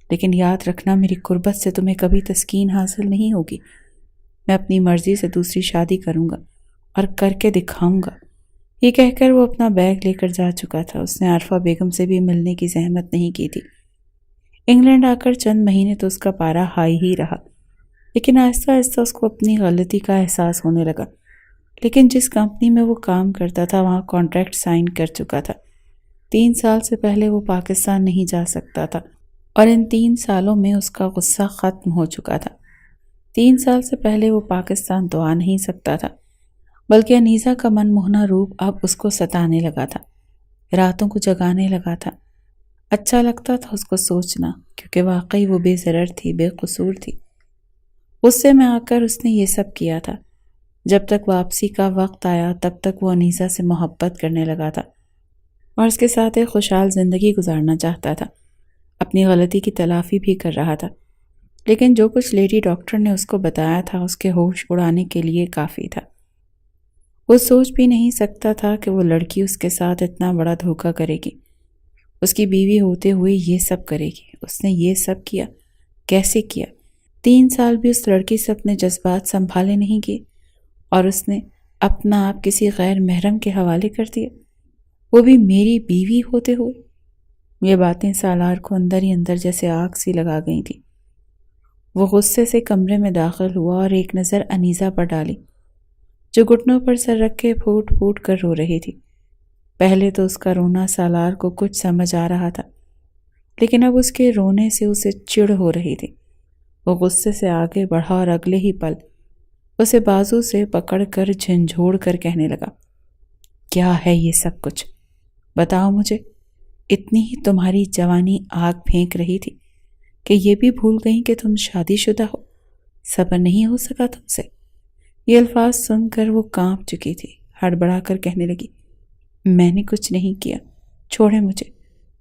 لیکن یاد رکھنا میری قربت سے تمہیں کبھی تسکین حاصل نہیں ہوگی، میں اپنی مرضی سے دوسری شادی کروں گا اور کر کے دکھاؤں گا۔ یہ کہہ کر وہ اپنا بیگ لے کر جا چکا تھا۔ اس نے عارفہ بیگم سے بھی ملنے کی زحمت نہیں کی تھی۔ انگلینڈ آ کر چند مہینے تو اس کا پارا ہائی ہی رہا، لیکن آہستہ آہستہ اس کو اپنی غلطی کا احساس ہونے لگا۔ لیکن جس کمپنی میں وہ کام کرتا تھا وہاں کانٹریکٹ سائن کر چکا تھا، 3 سال سے پہلے وہ پاکستان نہیں جا سکتا تھا، اور ان 3 سالوں میں اس کا غصہ ختم ہو چکا تھا۔ 3 سال سے پہلے وہ پاکستان تو آ نہیں سکتا تھا، بلکہ انیزہ کا من موہنا روپ اب اس کو ستانے لگا تھا، راتوں کو جگانے لگا تھا۔ اچھا لگتا تھا اس کو سوچنا، کیونکہ واقعی وہ بے ضرر تھی، بے قصور تھی۔ غصے میں آ کر اس نے یہ سب کیا تھا۔ جب تک واپسی کا وقت آیا تب تک وہ انیزہ سے محبت کرنے لگا تھا اور اس کے ساتھ ایک خوشحال زندگی گزارنا چاہتا تھا، اپنی غلطی کی تلافی بھی کر رہا تھا، لیکن جو کچھ لیڈی ڈاکٹر نے اس کو بتایا تھا اس کے ہوش اڑانے کے لیے کافی تھا۔ وہ سوچ بھی نہیں سکتا تھا کہ وہ لڑکی اس کے ساتھ اتنا بڑا دھوکہ کرے گی، اس کی بیوی ہوتے ہوئے یہ سب کرے گی۔ اس نے یہ سب کیا، کیسے کیا؟ 3 سال بھی اس لڑکی سے اپنے جذبات سنبھالے نہیں کیے اور اس نے اپنا آپ کسی غیر محرم کے حوالے کر دیا، وہ بھی میری بیوی ہوتے ہوئے۔ یہ باتیں سالار کو اندر ہی اندر جیسے آگ سی لگا گئی تھی۔ وہ غصے سے کمرے میں داخل ہوا اور ایک نظر انیزہ پر ڈالی جو گھٹنوں پر سر رکھ کے پھوٹ پھوٹ کر رو رہی تھی۔ پہلے تو اس کا رونا سالار کو کچھ سمجھ آ رہا تھا، لیکن اب اس کے رونے سے اسے چڑ ہو رہی تھی۔ وہ غصے سے آگے بڑھا اور اگلے ہی پل اسے بازو سے پکڑ کر جھنجھوڑ کر کہنے لگا، کیا ہے یہ سب کچھ؟ بتاؤ مجھے۔ اتنی ہی تمہاری جوانی آگ پھینک رہی تھی کہ یہ بھی بھول گئی کہ تم شادی شدہ ہو؟ صبر نہیں ہو سکا تم سے؟ یہ الفاظ سن کر وہ کانپ چکی تھی۔ ہڑبڑا کر کہنے لگی، میں نے کچھ نہیں کیا، چھوڑیں مجھے۔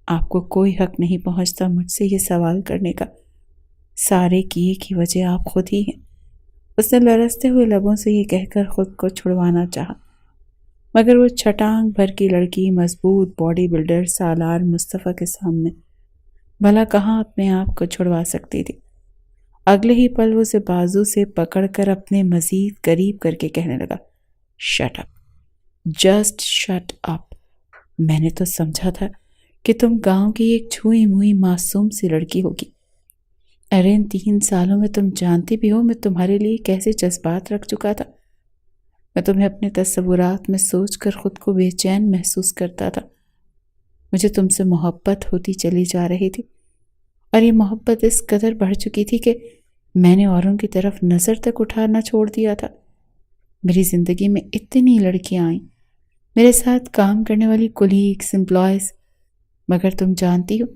آپ کو کوئی حق نہیں پہنچتا مجھ سے یہ سوال کرنے کا۔ سارے کیے کی وجہ آپ خود ہی ہیں۔ اس نے لرزتے ہوئے لبوں سے یہ کہہ کر خود کو چھڑوانا چاہا، مگر وہ چھٹانگ بھر کی لڑکی مضبوط باڈی بلڈر سالار مصطفیٰ کے سامنے بھلا کہاں اپنے آپ کو چھڑوا سکتی تھی۔ اگلے ہی پل وہ اسے بازو سے پکڑ کر اپنے مزید قریب کر کے کہنے لگا، shut up, just shut up. میں نے تو سمجھا تھا کہ تم گاؤں کی ایک چھوئی موئی معصوم سی لڑکی ہوگی۔ ارے ان 3 سالوں میں تم جانتی بھی ہو میں تمہارے لیے کیسے جذبات رکھ چکا تھا۔ میں تمہیں اپنے تصورات میں سوچ کر خود کو بے چین محسوس کرتا تھا۔ مجھے تم سے محبت ہوتی چلی جا رہی تھی، اور یہ محبت اس قدر بڑھ چکی تھی کہ میں نے اوروں کی طرف نظر تک اٹھانا چھوڑ دیا تھا۔ میری زندگی میں اتنی لڑکیاں آئیں، میرے ساتھ کام کرنے والی کولیگز، امپلائیز، مگر تم جانتی ہو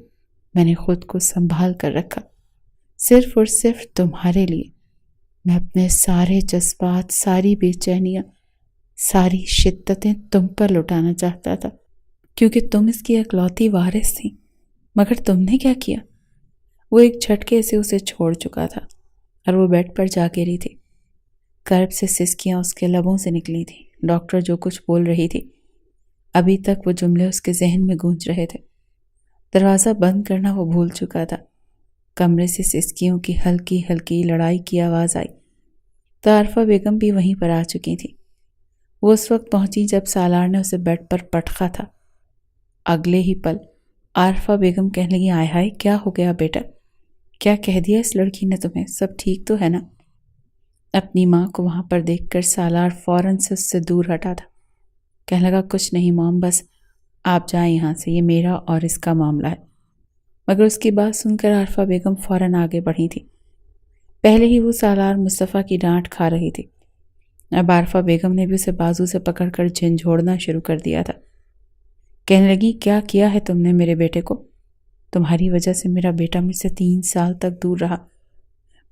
میں نے خود کو سنبھال کر رکھا، صرف اور صرف تمہارے لیے۔ میں اپنے سارے جذبات، ساری بے چینیاں، ساری شدتیں تم پر لٹانا چاہتا تھا، کیونکہ تم اس کی اکلوتی وارث تھی۔ مگر تم نے کیا کیا؟ وہ ایک جھٹکے سے اسے چھوڑ چکا تھا اور وہ بیڈ پر جا گری تھی۔ کرب سے سسکیاں اس کے لبوں سے نکلی تھیں۔ ڈاکٹر جو کچھ بول رہی تھی، ابھی تک وہ جملے اس کے ذہن میں گونج رہے تھے۔ دروازہ بند کرنا وہ بھول چکا تھا۔ کمرے سے سسکیوں کی ہلکی ہلکی لڑائی کی آواز آئی تو عارفہ بیگم بھی وہیں پر آ چکی تھی۔ وہ اس وقت پہنچی جب سالار نے اسے بیڈ پر پٹخا تھا۔ اگلے ہی پل عارفہ بیگم کہنے لگی، آئے ہائے، کیا ہو گیا بیٹا؟ کیا کہہ دیا اس لڑکی نے تمہیں؟ سب ٹھیک تو ہے نا؟ اپنی ماں کو وہاں پر دیکھ کر سالار فوراً سے اس سے دور ہٹا تھا۔ کہنے لگا، کچھ نہیں مام، بس آپ جائیں یہاں سے، یہ میرا اور اس کا معاملہ ہے۔ مگر اس کی بات سن کر عارفہ بیگم فوراً آگے بڑھی تھی۔ پہلے ہی وہ سالار مصطفیٰ کی ڈانٹ کھا رہی تھی، اب عارفہ بیگم نے بھی اسے بازو سے پکڑ کر جھنجھوڑنا شروع کر دیا تھا۔ کہنے لگی، کیا کیا ہے تم نے میرے بیٹے کو؟ تمہاری وجہ سے میرا بیٹا مجھ سے 3 سال تک دور رہا۔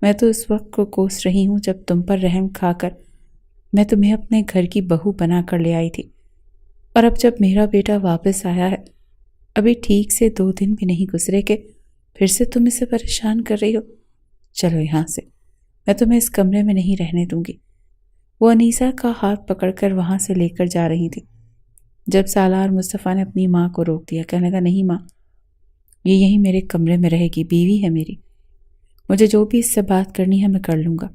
میں تو اس وقت کو کوس رہی ہوں جب تم پر رحم کھا کر میں تمہیں اپنے گھر کی بہو بنا کر لے آئی تھی، اور اب جب میرا بیٹا واپس آیا ہے، ابھی ٹھیک سے 2 دن بھی نہیں گزرے کہ پھر سے تم اسے پریشان کر رہی ہو۔ چلو یہاں سے، میں تمہیں اس کمرے میں نہیں رہنے دوں گی۔ وہ انیسہ کا ہاتھ پکڑ کر وہاں سے لے کر جا رہی تھی جب سالار مصطفیٰ نے اپنی ماں کو روک دیا۔ کہنے لگا، نہیں ماں، یہ یہیں میرے کمرے میں رہے گی، بیوی ہے میری، مجھے جو بھی اس سے بات کرنی ہے میں کر لوں گا۔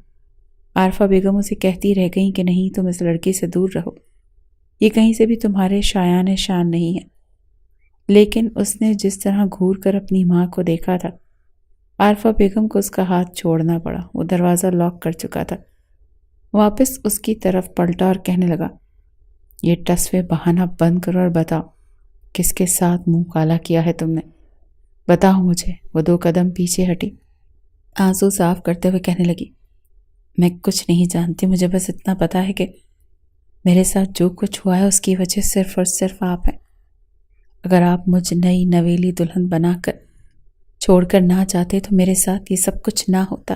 عارفہ بیگم اسے کہتی رہ گئیں کہ نہیں، تم اس لڑکی سے دور رہو، یہ کہیں سے بھی تمہارے شایان شان نہیں ہے۔ لیکن اس نے جس طرح گھور کر اپنی ماں کو دیکھا تھا، عارفہ بیگم کو اس کا ہاتھ چھوڑنا پڑا۔ وہ دروازہ لاک کر چکا تھا۔ واپس اس کی طرف پلٹا اور کہنے لگا، یہ ٹسوے بہانہ بند کرو اور بتاؤ کس کے ساتھ منہ کالا کیا ہے تم نے؟ بتاؤ مجھے۔ وہ 2 قدم پیچھے ہٹی، آنسو صاف کرتے ہوئے کہنے لگی، میں کچھ نہیں جانتی، مجھے بس اتنا پتا ہے کہ میرے ساتھ جو کچھ ہوا ہے اس کی وجہ صرف اور صرف آپ ہیں۔ اگر آپ مجھ نئی نویلی دلہن بنا کر چھوڑ کر نہ جاتے تو میرے ساتھ یہ سب کچھ نہ ہوتا۔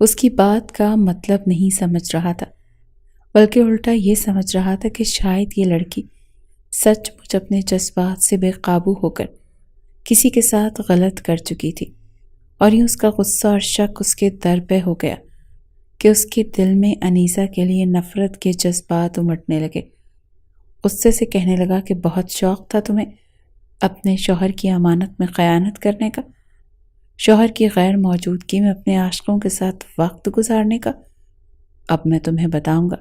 اس کی بات کا مطلب نہیں سمجھ رہا تھا، بلکہ الٹا یہ سمجھ رہا تھا کہ شاید یہ لڑکی سچ مچ اپنے جذبات سے بے قابو ہو کر کسی کے ساتھ غلط کر چکی تھی، اور یہ اس کا غصہ اور شک اس کے در پہ ہو گیا کہ اس کے دل میں انیسہ کے لیے نفرت کے جذبات امٹنے لگے۔ غصے سے کہنے لگا کہ بہت شوق تھا تمہیں اپنے شوہر کی امانت میں خیانت کرنے کا، شوہر کی غیر موجودگی میں اپنے عاشقوں کے ساتھ وقت گزارنے کا۔ اب میں تمہیں بتاؤں گا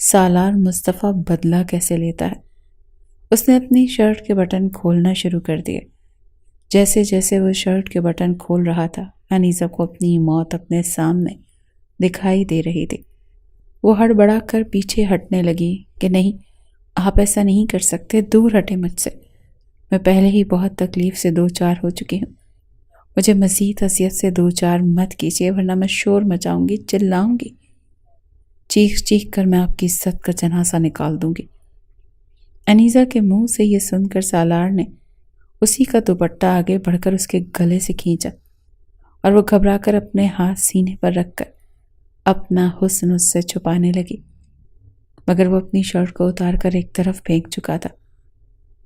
سالار مصطفیٰ بدلہ کیسے لیتا ہے۔ اس نے اپنی شرٹ کے بٹن کھولنا شروع کر دیے۔ جیسے جیسے وہ شرٹ کے بٹن کھول رہا تھا، انیسہ کو اپنی موت اپنے سامنے دکھائی دے رہی تھی۔ وہ ہڑبڑا کر پیچھے ہٹنے لگی کہ نہیں، آپ ایسا نہیں کر سکتے، دور ہٹے مجھ سے، میں پہلے ہی بہت تکلیف سے دو چار ہو چکی ہوں، مجھے مزید اذیت سے دو چار مت کیجیے ورنہ میں شور مچاؤں گی، چلاؤں گی، چیخ چیخ کر میں آپ کی عزت کا جنازہ نکال دوں گی۔ انیزہ کے منہ سے یہ سن کر سالار نے اسی کا دوپٹہ آگے بڑھ کر اس کے گلے سے کھینچا اور وہ گھبرا کر اپنے ہاتھ سینے پر رکھ کر اپنا حسن اس سے چھپانے لگی، مگر وہ اپنی شرٹ کو اتار کر ایک طرف پھینک چکا تھا۔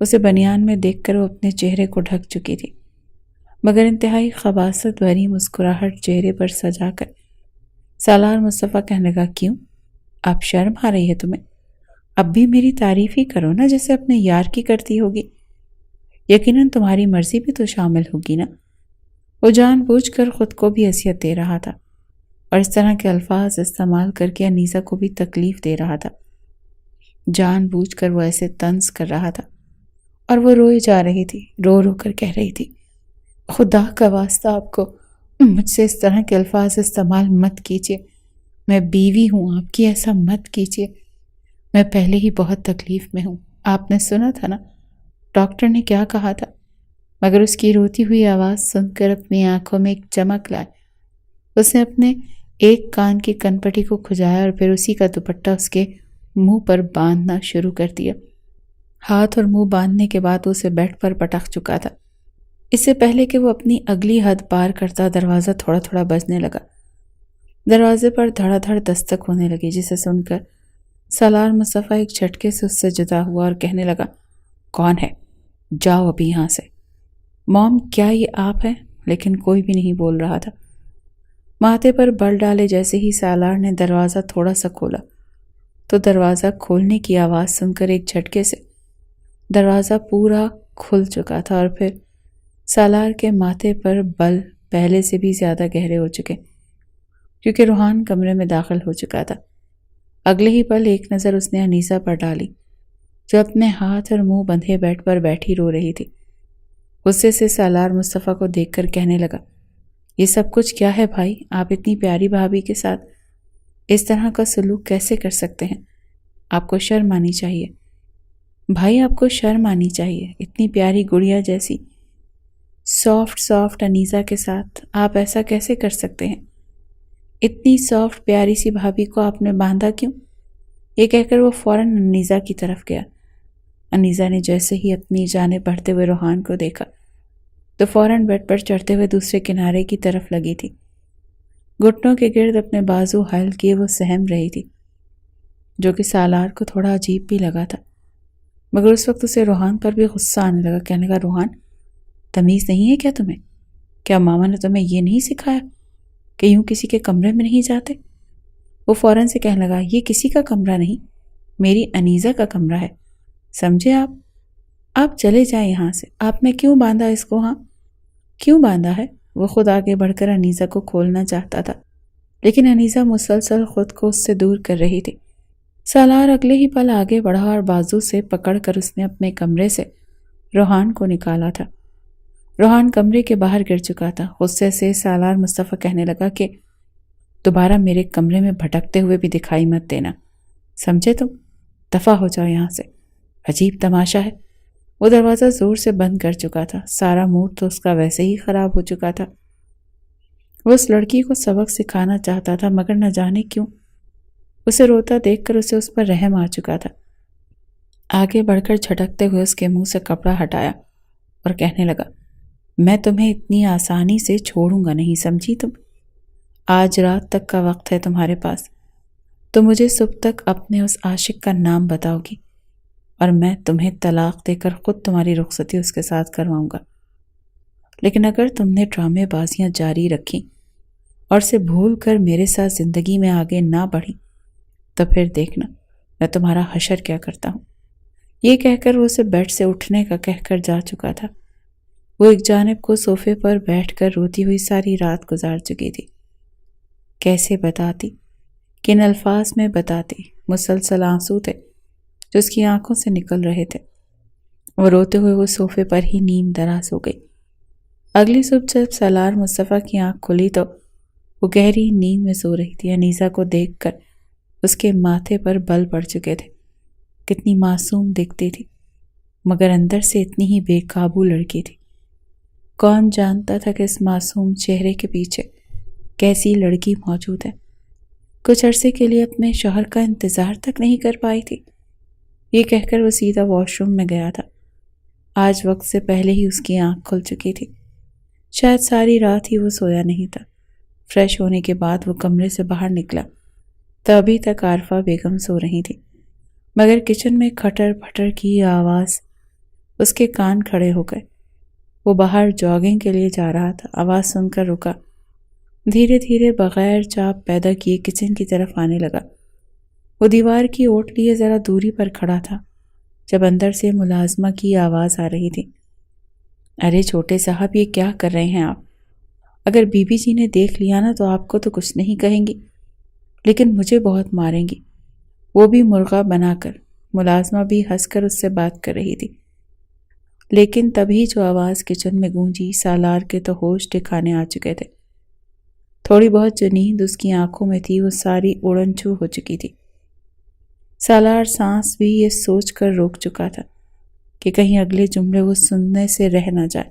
اسے بنیان میں دیکھ کر وہ اپنے چہرے کو ڈھک چکی تھی، مگر انتہائی خباثت بھری مسکراہٹ چہرے پر سجا کر سالار مصطفیٰ کہنے لگا، کیوں اب شرم آ رہی ہے تمہیں؟ اب بھی میری تعریف ہی کرو نا جیسے اپنے یار کی کرتی ہوگی، یقیناً تمہاری مرضی بھی تو شامل ہوگی نا۔ وہ جان بوجھ کر خود کو بھی اذیت دے رہا تھا اور اس طرح کے الفاظ استعمال کر کے انیسہ کو بھی تکلیف دے رہا تھا، جان بوجھ کر وہ ایسے طنز کر رہا تھا اور وہ روئے جا رہی تھی، رو رو کر کہہ رہی تھی، خدا کا واسطہ آپ کو مجھ سے اس طرح کے الفاظ استعمال مت کیجیے، میں بیوی ہوں آپ کی، ایسا مت کیجیے، میں پہلے ہی بہت تکلیف میں ہوں، آپ نے سنا تھا نا ڈاکٹر نے کیا کہا تھا۔ مگر اس کی روتی ہوئی آواز سن کر اپنی آنکھوں میں ایک چمک لائے اس نے اپنے ایک کان کی کنپٹی کو کھجایا اور پھر اسی کا دوپٹہ اس کے منہ پر باندھنا شروع کر دیا۔ ہاتھ اور منہ باندھنے کے بعد اسے بیڈ پر پٹک چکا تھا۔ اس سے پہلے کہ وہ اپنی اگلی حد پار کرتا دروازہ تھوڑا تھوڑا بجنے لگا، دروازے پر دھڑا دھڑ دستک ہونے لگی، جسے سن کر سالار مصطفیٰ ایک جھٹکے سے اس سے جدا ہوا اور کہنے لگا، کون ہے؟ جاؤ ابھی یہاں سے۔ موم کیا یہ آپ ہیں؟ لیکن کوئی بھی نہیں بول رہا تھا۔ ماتھے پر بل ڈالے جیسے ہی سالار نے دروازہ تھوڑا سا کھولا تو دروازہ کھولنے کی آواز سن کر ایک جھٹکے سے دروازہ پورا کھل چکا تھا اور پھر سالار کے ماتھے پر بل پہلے سے بھی زیادہ گہرے ہو چکے کیونکہ روحان کمرے میں داخل ہو چکا تھا۔ اگلے ہی پل ایک نظر اس نے انیسہ پر ڈالی جو اپنے ہاتھ اور منہ بندھے بیڈ پر بیٹھی رو رہی تھی۔ غصے سے سالار مصطفیٰ کو دیکھ کر کہنے لگا، یہ سب کچھ کیا ہے بھائی؟ آپ اتنی پیاری بھابھی کے ساتھ اس طرح کا سلوک کیسے کر سکتے ہیں؟ آپ کو شرم آنی چاہیے بھائی، آپ کو شرم آنی چاہیے، اتنی پیاری گڑیا جیسی سافٹ انیسہ کے ساتھ آپ ایسا کیسے کر سکتے ہیں؟ اتنی سافٹ پیاری سی بھابھی کو آپ نے باندھا کیوں؟ یہ کہہ کر وہ فوراً انیسہ کی طرف گیا۔ انیسہ نے جیسے ہی اپنی جانب بڑھتے ہوئے روحان کو دیکھا تو فوراً بیڈ پر چڑھتے ہوئے دوسرے کنارے کی طرف لگی تھی، گھٹنوں کے گرد اپنے بازو حل کیے وہ سہم رہی تھی، جو کہ سالار کو تھوڑا عجیب بھی لگا تھا، مگر اس وقت اسے روحان پر بھی غصہ آنے لگا۔ کہنے لگا، روحان تمیز نہیں ہے کیا تمہیں؟ کیا ماما نے تمہیں یہ نہیں سکھایا کہ یوں کسی کے کمرے میں نہیں جاتے؟ وہ فوراً سے کہنے لگا، یہ کسی کا کمرہ نہیں، میری انیسہ کا کمرہ ہے، سمجھے آپ چلے جائیں یہاں سے۔ آپ نے کیوں باندھا اس کو؟ ہاں کیوں باندھا ہے؟ وہ خود آگے بڑھ کر انیسہ کو کھولنا چاہتا تھا، لیکن انیسہ مسلسل خود کو اس سے دور کر رہی تھی۔ سالار اگلے ہی پل آگے بڑھا اور بازو سے پکڑ کر اس نے اپنے کمرے سے روحان کو نکالا تھا۔ روحان کمرے کے باہر گر چکا تھا۔ غصے سے سالار مصطفیٰ کہنے لگا کہ دوبارہ میرے کمرے میں بھٹکتے ہوئے بھی دکھائی مت دینا، سمجھے تم؟ دفع ہو جاؤ یہاں سے، عجیب تماشا ہے۔ وہ دروازہ زور سے بند کر چکا تھا، سارا موڈ تو اس کا ویسے ہی خراب ہو چکا تھا۔ وہ اس لڑکی کو سبق سکھانا چاہتا تھا، مگر نہ جانے کیوں اسے روتا دیکھ کر اسے اس پر رحم آ چکا تھا۔ آگے بڑھ کر جھٹکتے ہوئے اس کے منہ سے کپڑا ہٹایا اور کہنے لگا، میں تمہیں اتنی آسانی سے چھوڑوں گا نہیں، سمجھی تم؟ آج رات تک کا وقت ہے تمہارے پاس، تو مجھے صبح تک اپنے اس عاشق کا نام بتاؤ گی اور میں تمہیں طلاق دے کر خود تمہاری رخصتی اس کے ساتھ کرواؤں گا۔ لیکن اگر تم نے ڈرامے بازیاں جاری رکھی اور اسے بھول کر میرے ساتھ زندگی میں آگے نہ بڑھی تو پھر دیکھنا میں تمہارا حشر کیا کرتا ہوں۔ یہ کہہ کر وہ اسے بیڈ سے اٹھنے کا کہہ کر جا چکا تھا۔ وہ ایک جانب کو صوفے پر بیٹھ کر روتی ہوئی ساری رات گزار چکی تھی۔ کیسے بتاتی، کن الفاظ میں بتاتی، مسلسل آنسو تھے جو اس کی آنکھوں سے نکل رہے تھے۔ وہ روتے ہوئے وہ صوفے پر ہی نیم دراز ہو گئی۔ اگلی صبح جب سالار مصطفیٰ کی آنکھ کھلی تو وہ گہری نیند میں سو رہی تھی۔ انیسہ کو دیکھ کر اس کے ماتھے پر بل پڑ چکے تھے۔ کتنی معصوم دکھتی تھی، مگر اندر سے اتنی ہی بے قابو لڑکی تھی۔ کون جانتا تھا کہ اس معصوم چہرے کے پیچھے کیسی لڑکی موجود ہے۔ کچھ عرصے کے لیے اپنے شوہر کا انتظار تک نہیں کر پائی تھی۔ یہ کہہ کر وہ سیدھا واش روم میں گیا تھا۔ آج وقت سے پہلے ہی اس کی آنکھ کھل چکی تھی۔ شاید ساری رات ہی وہ سویا نہیں تھا۔ فریش ہونے کے بعد وہ کمرے سے باہر نکلا تو ابھی تک عارفہ بیگم سو رہی تھی، مگر کچن میں کھٹر پھٹر کی آواز اس کے کان کھڑے ہو گئے۔ وہ باہر جاگنگ کے لیے جا رہا تھا۔ آواز سن کر رکا، دھیرے دھیرے بغیر چاپ پیدا کیے کچن کی طرف آنے لگا۔ وہ دیوار کی اوٹ لیے ذرا دوری پر کھڑا تھا جب اندر سے ملازمہ کی آواز آ رہی تھی۔ ارے چھوٹے صاحب، یہ کیا کر رہے ہیں آپ؟ اگر بی بی جی نے دیکھ لیا نا تو آپ کو تو کچھ نہیں کہیں گی، لیکن مجھے بہت ماریں گی، وہ بھی مرغا بنا کر۔ ملازمہ بھی ہنس کر اس سے بات کر رہی تھی، لیکن تبھی جو آواز کچن میں گونجی، سالار کے تو ہوش ٹھکانے آ چکے تھے۔ تھوڑی بہت جو نیند اس کی آنکھوں میں تھی وہ ساری اڑن چھو ہو چکی تھی۔ سالار سانس بھی یہ سوچ کر روک چکا تھا کہ کہیں اگلے جملے وہ سننے سے رہ نہ جائے۔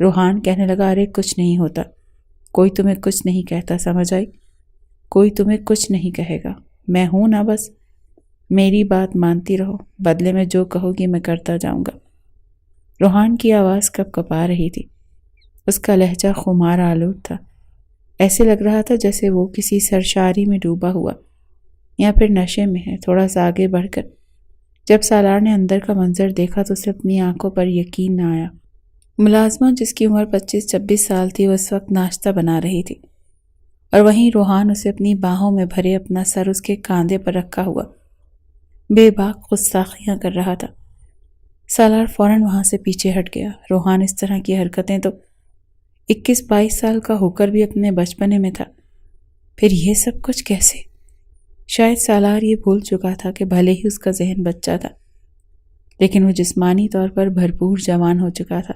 روحان کہنے لگا، ارے کچھ نہیں ہوتا، کوئی تمہیں کچھ نہیں کہتا، سمجھ آئی؟ کوئی تمہیں کچھ نہیں کہے گا، میں ہوں نا، بس میری بات مانتی رہو، بدلے میں جو کہو گی میں کرتا جاؤں گا۔ روحان کی آواز کپ کپا رہی تھی، اس کا لہجہ خمار آلود تھا۔ ایسے لگ رہا تھا جیسے وہ کسی سرشاری میں ڈوبا ہوا یا پھر نشے میں ہے۔ تھوڑا سا آگے بڑھ کر جب سالار نے اندر کا منظر دیکھا تو اسے اپنی آنکھوں پر یقین نہ آیا۔ ملازمہ جس کی عمر 25-26 سال تھی وہ اس وقت ناشتہ بنا رہی تھی، اور وہیں روحان اسے اپنی باہوں میں بھرے اپنا سر اس کے کاندھے پر رکھا ہوا بے باک گستاخیاں کر رہا تھا۔ سالار فوراً وہاں سے پیچھے ہٹ گیا۔ روحان اس طرح کی حرکتیں تو 21-22 سال کا ہو کر بھی اپنے بچپنے میں تھا، پھر یہ سب کچھ کیسے؟ شاید سالار یہ بھول چکا تھا کہ بھلے ہی اس کا ذہن بچہ تھا، لیکن وہ جسمانی طور پر بھرپور جوان ہو چکا تھا۔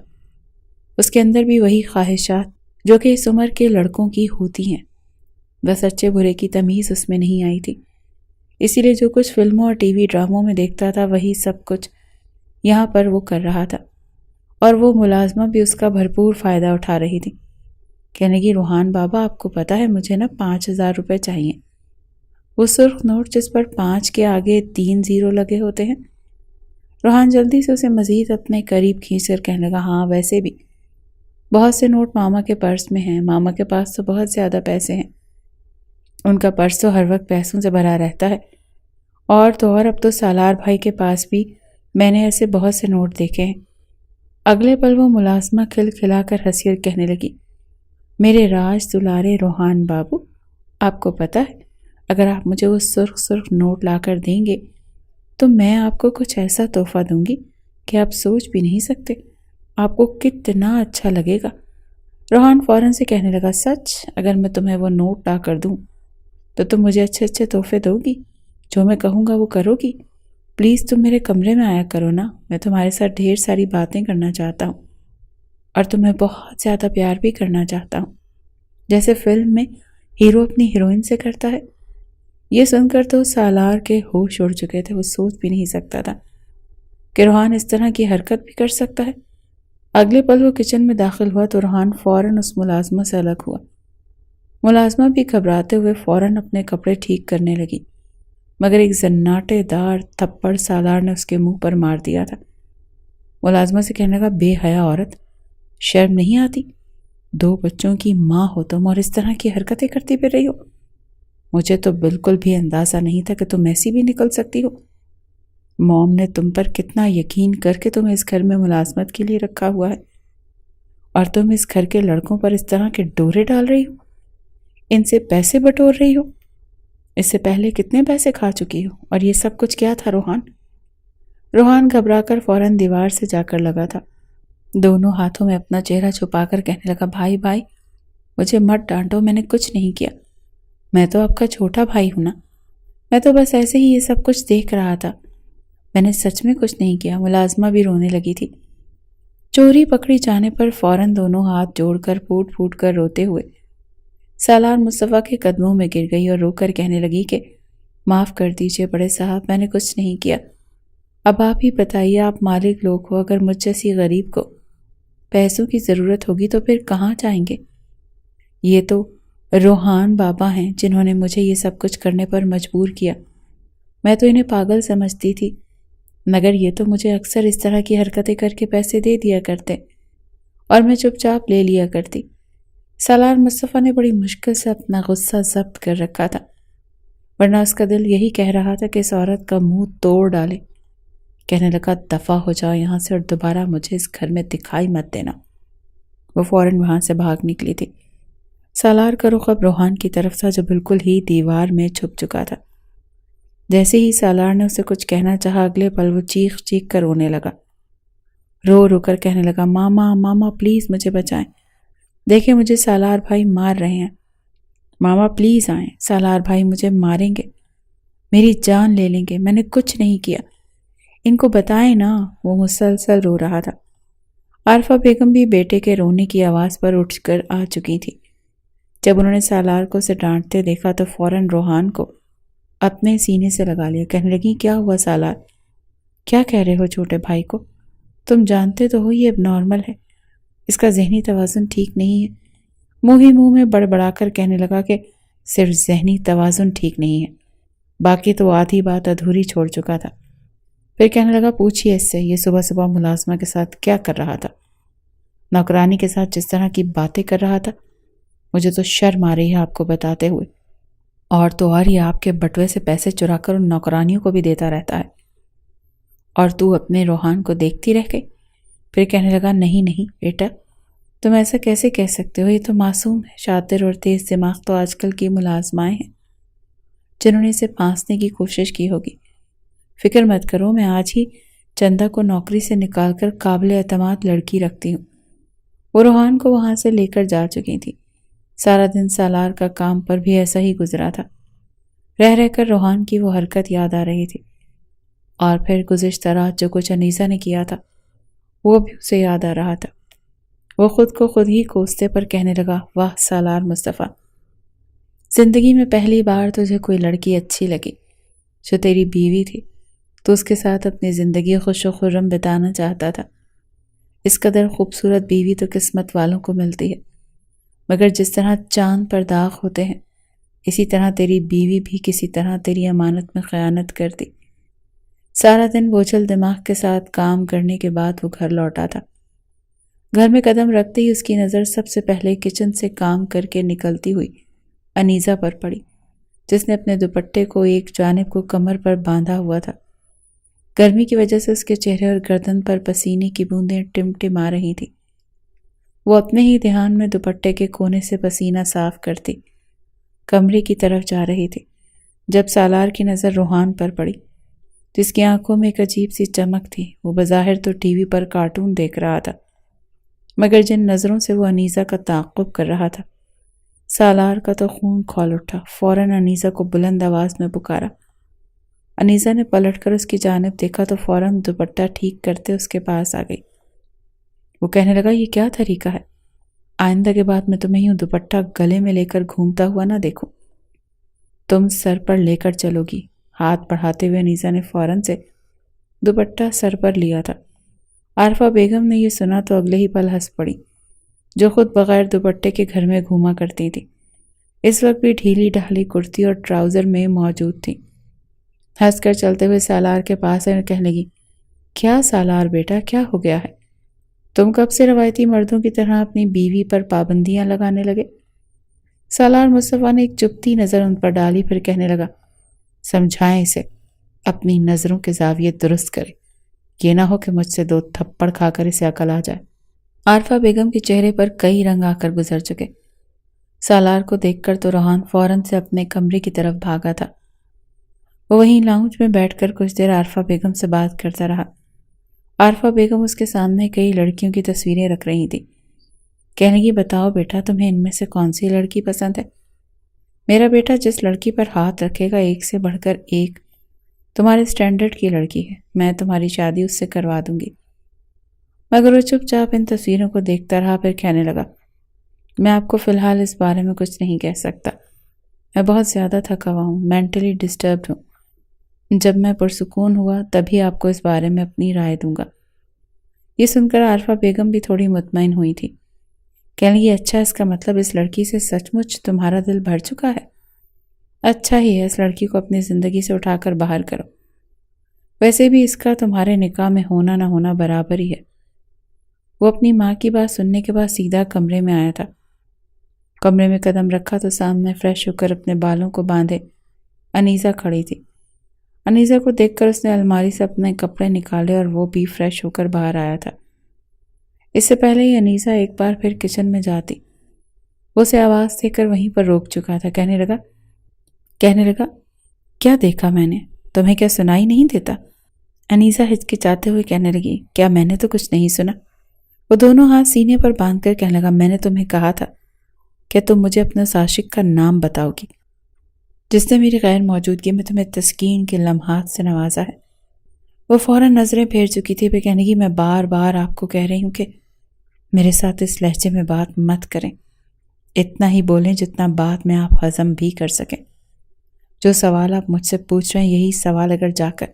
اس کے اندر بھی وہی خواہشات جو کہ اس عمر کے لڑکوں کی ہوتی ہیں، بس اچھے برے کی تمیز اس میں نہیں آئی تھی۔ اسی لیے جو کچھ فلموں اور ٹی وی ڈراموں میں دیکھتا تھا وہی سب کچھ یہاں پر وہ کر رہا تھا، اور وہ ملازمہ بھی اس کا بھرپور فائدہ اٹھا رہی تھی۔ کہنے لگی، روحان بابا، آپ کو پتا ہے مجھے نا 5000 روپے چاہیے۔ وہ سرخ نوٹ جس پر 5 کے آگے 3 زیرو لگے ہوتے ہیں۔ روحان جلدی سے اسے مزید اپنے قریب کھینچ کر کہنے لگا، ہاں ویسے بھی بہت سے نوٹ ماما کے پرس میں ہیں، ماما کے پاس تو بہت زیادہ پیسے ہیں، ان کا پرس تو ہر وقت پیسوں سے بھرا رہتا ہے، اور تو اور اب تو سالار بھائی کے پاس بھی میں نے ایسے بہت سے نوٹ دیکھے ہیں۔ اگلے پل وہ ملازمہ کھل کھلا کر ہنسی اور کہنے لگی، میرے راج دلارے روحان بابو، آپ کو پتہ ہے اگر آپ مجھے وہ سرخ سرخ نوٹ لا کر دیں گے تو میں آپ کو کچھ ایسا تحفہ دوں گی کہ آپ سوچ بھی نہیں سکتے، آپ کو کتنا اچھا لگے گا۔ روحان فوراً سے کہنے لگا، سچ؟ اگر میں تمہیں وہ نوٹ لا کر دوں تو تم مجھے اچھے اچھے تحفے دو گی؟ جو میں کہوں گا وہ کرو گی؟ پلیز تم میرے کمرے میں آیا کرو نا، میں تمہارے ساتھ ڈھیر ساری باتیں کرنا چاہتا ہوں، اور تمہیں بہت زیادہ پیار بھی کرنا چاہتا ہوں، جیسے فلم میں ہیرو اپنی ہیروئن سے کرتا ہے۔ یہ سن کر تو سالار کے ہوش اڑ چکے تھے۔ وہ سوچ بھی نہیں سکتا تھا کہ روحان اس طرح کی حرکت بھی کر سکتا ہے۔ اگلے پل وہ کچن میں داخل ہوا تو روحان فوراً اس ملازمہ سے الگ ہوا۔ ملازمہ بھی گھبراتے ہوئے فوراً اپنے کپڑے ٹھیک کرنے لگی، مگر ایک زناٹے دار تھپڑ سالار نے اس کے منہ پر مار دیا تھا۔ ملازمہ سے کہنے لگا، بے حیا عورت، شرم نہیں آتی؟ 2 بچوں کی ماں ہو تم اور اس طرح کی حرکتیں کرتی پھر رہی ہو؟ مجھے تو بالکل بھی اندازہ نہیں تھا کہ تم ایسی بھی نکل سکتی ہو۔ موم نے تم پر کتنا یقین کر کے تمہیں اس گھر میں ملازمت کے لیے رکھا ہوا ہے، اور تم اس گھر کے لڑکوں پر اس طرح کے ڈورے ڈال رہی ہو، ان سے پیسے بٹور رہی ہو۔ اس سے پہلے کتنے پیسے کھا چکی ہو، اور یہ سب کچھ کیا تھا روحان؟ روحان گھبرا کر فوراً دیوار سے جا کر لگا تھا، دونوں ہاتھوں میں اپنا چہرہ چھپا کر کہنے لگا، بھائی بھائی مجھے مت ڈانٹو، میں نے کچھ نہیں کیا، میں تو آپ کا چھوٹا بھائی ہوں نا، میں تو بس ایسے ہی یہ سب کچھ دیکھ رہا تھا، میں نے سچ میں کچھ نہیں کیا۔ ملازمہ بھی رونے لگی تھی۔ چوری پکڑی جانے پر فوراً دونوں ہاتھ جوڑ کر پھوٹ پھوٹ کر روتے ہوئے سالار مصطفیٰ کے قدموں میں گر گئی اور رو کر کہنے لگی کہ معاف کر دیجئے بڑے صاحب، میں نے کچھ نہیں کیا۔ اب آپ ہی بتائیے، آپ مالک لوگ ہو، اگر مجھ جیسی غریب کو پیسوں کی ضرورت ہوگی تو پھر کہاں جائیں گے؟ یہ تو روحان بابا ہیں جنہوں نے مجھے یہ سب کچھ کرنے پر مجبور کیا۔ میں تو انہیں پاگل سمجھتی تھی، مگر یہ تو مجھے اکثر اس طرح کی حرکتیں کر کے پیسے دے دیا کرتے اور میں چپ چاپ لے لیا کرتی۔ سالار مصطفیٰ نے بڑی مشکل سے اپنا غصہ ضبط کر رکھا تھا، ورنہ اس کا دل یہی کہہ رہا تھا کہ اس عورت کا منہ توڑ ڈالے۔ کہنے لگا، دفع ہو جاؤ یہاں سے اور دوبارہ مجھے اس گھر میں دکھائی مت دینا۔ وہ فوراً وہاں سے بھاگ نکلی تھی۔ سالار کا رخ اب روحان کی طرف تھا جو بالکل ہی دیوار میں چھپ چکا تھا۔ جیسے ہی سالار نے اسے کچھ کہنا چاہا، اگلے پل وہ چیخ چیخ کر رونے لگا، رو رو کر کہنے لگا، ماما ماما پلیز مجھے بچائیں، دیکھیں مجھے سالار بھائی مار رہے ہیں، ماما پلیز آئیں، سالار بھائی مجھے ماریں گے، میری جان لے لیں گے، میں نے کچھ نہیں کیا، ان کو بتائیں نا۔ وہ مسلسل رو رہا تھا۔ عارفہ بیگم بھی بیٹے کے رونے کی آواز پر اٹھ کر آ چکی تھی۔ جب انہوں نے سالار کو اسے ڈانٹتے دیکھا تو فوراً روحان کو اپنے سینے سے لگا لیا۔ کہنے لگی، کیا ہوا سالار؟ کیا کہہ رہے ہو چھوٹے بھائی کو؟ تم جانتے تو ہو یہ اب نارمل ہے، اس کا ذہنی توازن ٹھیک نہیں ہے۔ منہ ہی منہ میں بڑبڑا کر کہنے لگا کہ صرف ذہنی توازن ٹھیک نہیں ہے، باقی تو آدھی بات ادھوری چھوڑ چکا تھا۔ پھر کہنے لگا، پوچھئے اس سے یہ صبح صبح ملازمہ کے ساتھ کیا کر رہا تھا؟ نوکرانی کے ساتھ جس طرح کی باتیں کر رہا تھا، مجھے تو شرم آ رہی ہے آپ کو بتاتے ہوئے۔ اور تو اور یہ آپ کے بٹوے سے پیسے چرا کر ان نوکرانیوں کو بھی دیتا رہتا ہے، اور تو اپنے روحان کو دیکھتی رہ گئی۔ پھر کہنے لگا، نہیں نہیں بیٹا، تم ایسا کیسے کہہ سکتے ہو؟ یہ تو معصوم ہے، شاطر اور تیز دماغ تو آج کل کی ملازمائیں ہیں جنہوں نے اسے پھانسنے کی کوشش کی ہوگی۔ فکر مت کرو، میں آج ہی چندہ کو نوکری سے نکال کر قابل اعتماد لڑکی رکھتی ہوں۔ وہ روحان کو وہاں سے لے کر جا چکی تھی۔ سارا دن سالار کا کام پر بھی ایسا ہی گزرا تھا۔ رہ رہ کر روحان کی وہ حرکت یاد آ رہی تھی، اور پھر گزشتہ رات جو کچھ انیسہ نے کیا تھا وہ بھی اسے یاد آ رہا تھا۔ وہ خود کو خود ہی کوستے پر کہنے لگا، واہ سالار مصطفیٰ، زندگی میں پہلی بار تجھے کوئی لڑکی اچھی لگی جو تیری بیوی تھی، تو اس کے ساتھ اپنی زندگی خوش و خرم بتانا چاہتا تھا۔ اس قدر خوبصورت بیوی تو قسمت والوں کو ملتی ہے، مگر جس طرح چاند پر داغ ہوتے ہیں، اسی طرح تیری بیوی بھی کسی طرح تیری امانت میں خیانت کرتی۔ سارا دن بوجھل دماغ کے ساتھ کام کرنے کے بعد وہ گھر لوٹا تھا۔ گھر میں قدم رکھتے ہی اس کی نظر سب سے پہلے کچن سے کام کر کے نکلتی ہوئی انیزہ پر پڑی، جس نے اپنے دوپٹے کو ایک جانب کو کمر پر باندھا ہوا تھا۔ گرمی کی وجہ سے اس کے چہرے اور گردن پر پسینے کی بوندیں ٹمٹما رہی تھیں۔ وہ اپنے ہی دھیان میں دوپٹے کے کونے سے پسینہ صاف کرتی کمرے کی طرف جا رہی تھی، جب سالار کی نظر روحان پر پڑی، جس کی آنکھوں میں ایک عجیب سی چمک تھی۔ وہ بظاہر تو ٹی وی پر کارٹون دیکھ رہا تھا، مگر جن نظروں سے وہ انیزہ کا تعاقب کر رہا تھا، سالار کا تو خون کھول اٹھا۔ فوراً انیزہ کو بلند آواز میں پکارا۔ انیزہ نے پلٹ کر اس کی جانب دیکھا تو فوراً دوپٹہ ٹھیک کرتے اس کے پاس آ گئی۔ وہ کہنے لگا، یہ کیا طریقہ ہے؟ آئندہ کے بعد میں تمہیں یوں دوپٹہ گلے میں لے کر گھومتا ہوا نہ دیکھوں، تم سر پر لے کر چلو گی۔ ہاتھ بڑھاتے ہوئے انیزہ نے فوراً سے دوپٹہ سر پر لیا تھا۔ عارفہ بیگم نے یہ سنا تو اگلے ہی پل ہنس پڑی، جو خود بغیر دوپٹے کے گھر میں گھوما کرتی تھی، اس وقت بھی ڈھیلی ڈھالی کرتی اور ٹراؤزر میں موجود تھی۔ ہنس کر چلتے ہوئے سالار کے پاس آئے اور کہنے لگی، کیا سالار بیٹا، کیا ہو گیا ہے؟ تم کب سے روایتی مردوں کی طرح اپنی بیوی پر پابندیاں لگانے لگے؟ سالار مصطفیٰ نے ایک چپتی نظر ان پر ڈالی، پھر کہنے لگا، سمجھائیں اسے اپنی نظروں کے زاویے درست کرے، یہ نہ ہو کہ مجھ سے 2 تھپڑ کھا کر اسے عقل آ جائے۔ عارفہ بیگم کے چہرے پر کئی رنگ آ کر گزر چکے۔ سالار کو دیکھ کر تو روحان فوراً سے اپنے کمرے کی طرف بھاگا تھا۔ وہ وہیں لاؤنج میں بیٹھ کر کچھ دیر عارفہ بیگم سے بات کرتا رہا۔ عارفہ بیگم اس کے سامنے کئی لڑکیوں کی تصویریں رکھ رہی تھی۔ کہنے لگی، بتاؤ بیٹا، تمہیں ان میں سے کون سی لڑکی پسند ہے؟ میرا بیٹا جس لڑکی پر ہاتھ رکھے گا، ایک سے بڑھ کر ایک تمہارے سٹینڈرڈ کی لڑکی ہے، میں تمہاری شادی اس سے کروا دوں گی۔ مگر وہ چپ چاپ ان تصویروں کو دیکھتا رہا، پھر کہنے لگا، میں آپ کو فی الحال اس بارے میں کچھ نہیں کہہ سکتا۔ میں بہت زیادہ تھکا ہوا ہوں، مینٹلی ڈسٹربڈ ہوں۔ جب میں پرسکون ہوا تبھی آپ کو اس بارے میں اپنی رائے دوں گا۔ یہ سن کر عارفہ بیگم بھی تھوڑی مطمئن ہوئی تھی۔ کہنے لگی اچھا، اس کا مطلب اس لڑکی سے سچ مچ تمہارا دل بھر چکا ہے؟ اچھا ہی ہے، اس لڑکی کو اپنی زندگی سے اٹھا کر باہر کرو۔ ویسے بھی اس کا تمہارے نکاح میں ہونا نہ ہونا برابر ہی ہے۔ وہ اپنی ماں کی بات سننے کے بعد سیدھا کمرے میں آیا تھا۔ کمرے میں قدم رکھا تو سامنے فریش ہو کر اپنے بالوں کو باندھے انیسہ کھڑی تھی۔ انیسہ کو دیکھ کر اس نے الماری سے اپنے کپڑے نکالے اور وہ بھی فریش ہو کر باہر آیا تھا۔ اس سے پہلے ہی انیسہ ایک بار پھر کچن میں جاتی، وہ اسے آواز دے کر وہیں پر روک چکا تھا۔ کہنے لگا کیا دیکھا میں نے؟ تمہیں کیا سنائی نہیں دیتا؟ انیسہ ہچکچاتے ہوئے کہنے لگی کیا میں نے تو کچھ نہیں سنا۔ وہ دونوں ہاتھ سینے پر باندھ کر کہنے لگا میں نے تمہیں کہا تھا کہ تم مجھے اپنے اس عاشق کا نام بتاؤ گی جس نے میری غیر موجودگی میں تمہیں تسکین کے لمحات سے نوازا ہے۔ وہ فوراً نظریں پھیر چکی تھی، پھر کہنے لگی میں بار بار آپ کو کہہ رہی ہوں کہ میرے ساتھ اس لہجے میں بات مت کریں، اتنا ہی بولیں جتنا بعد میں آپ ہضم بھی کر سکیں۔ جو سوال آپ مجھ سے پوچھ رہے ہیں یہی سوال اگر جا کر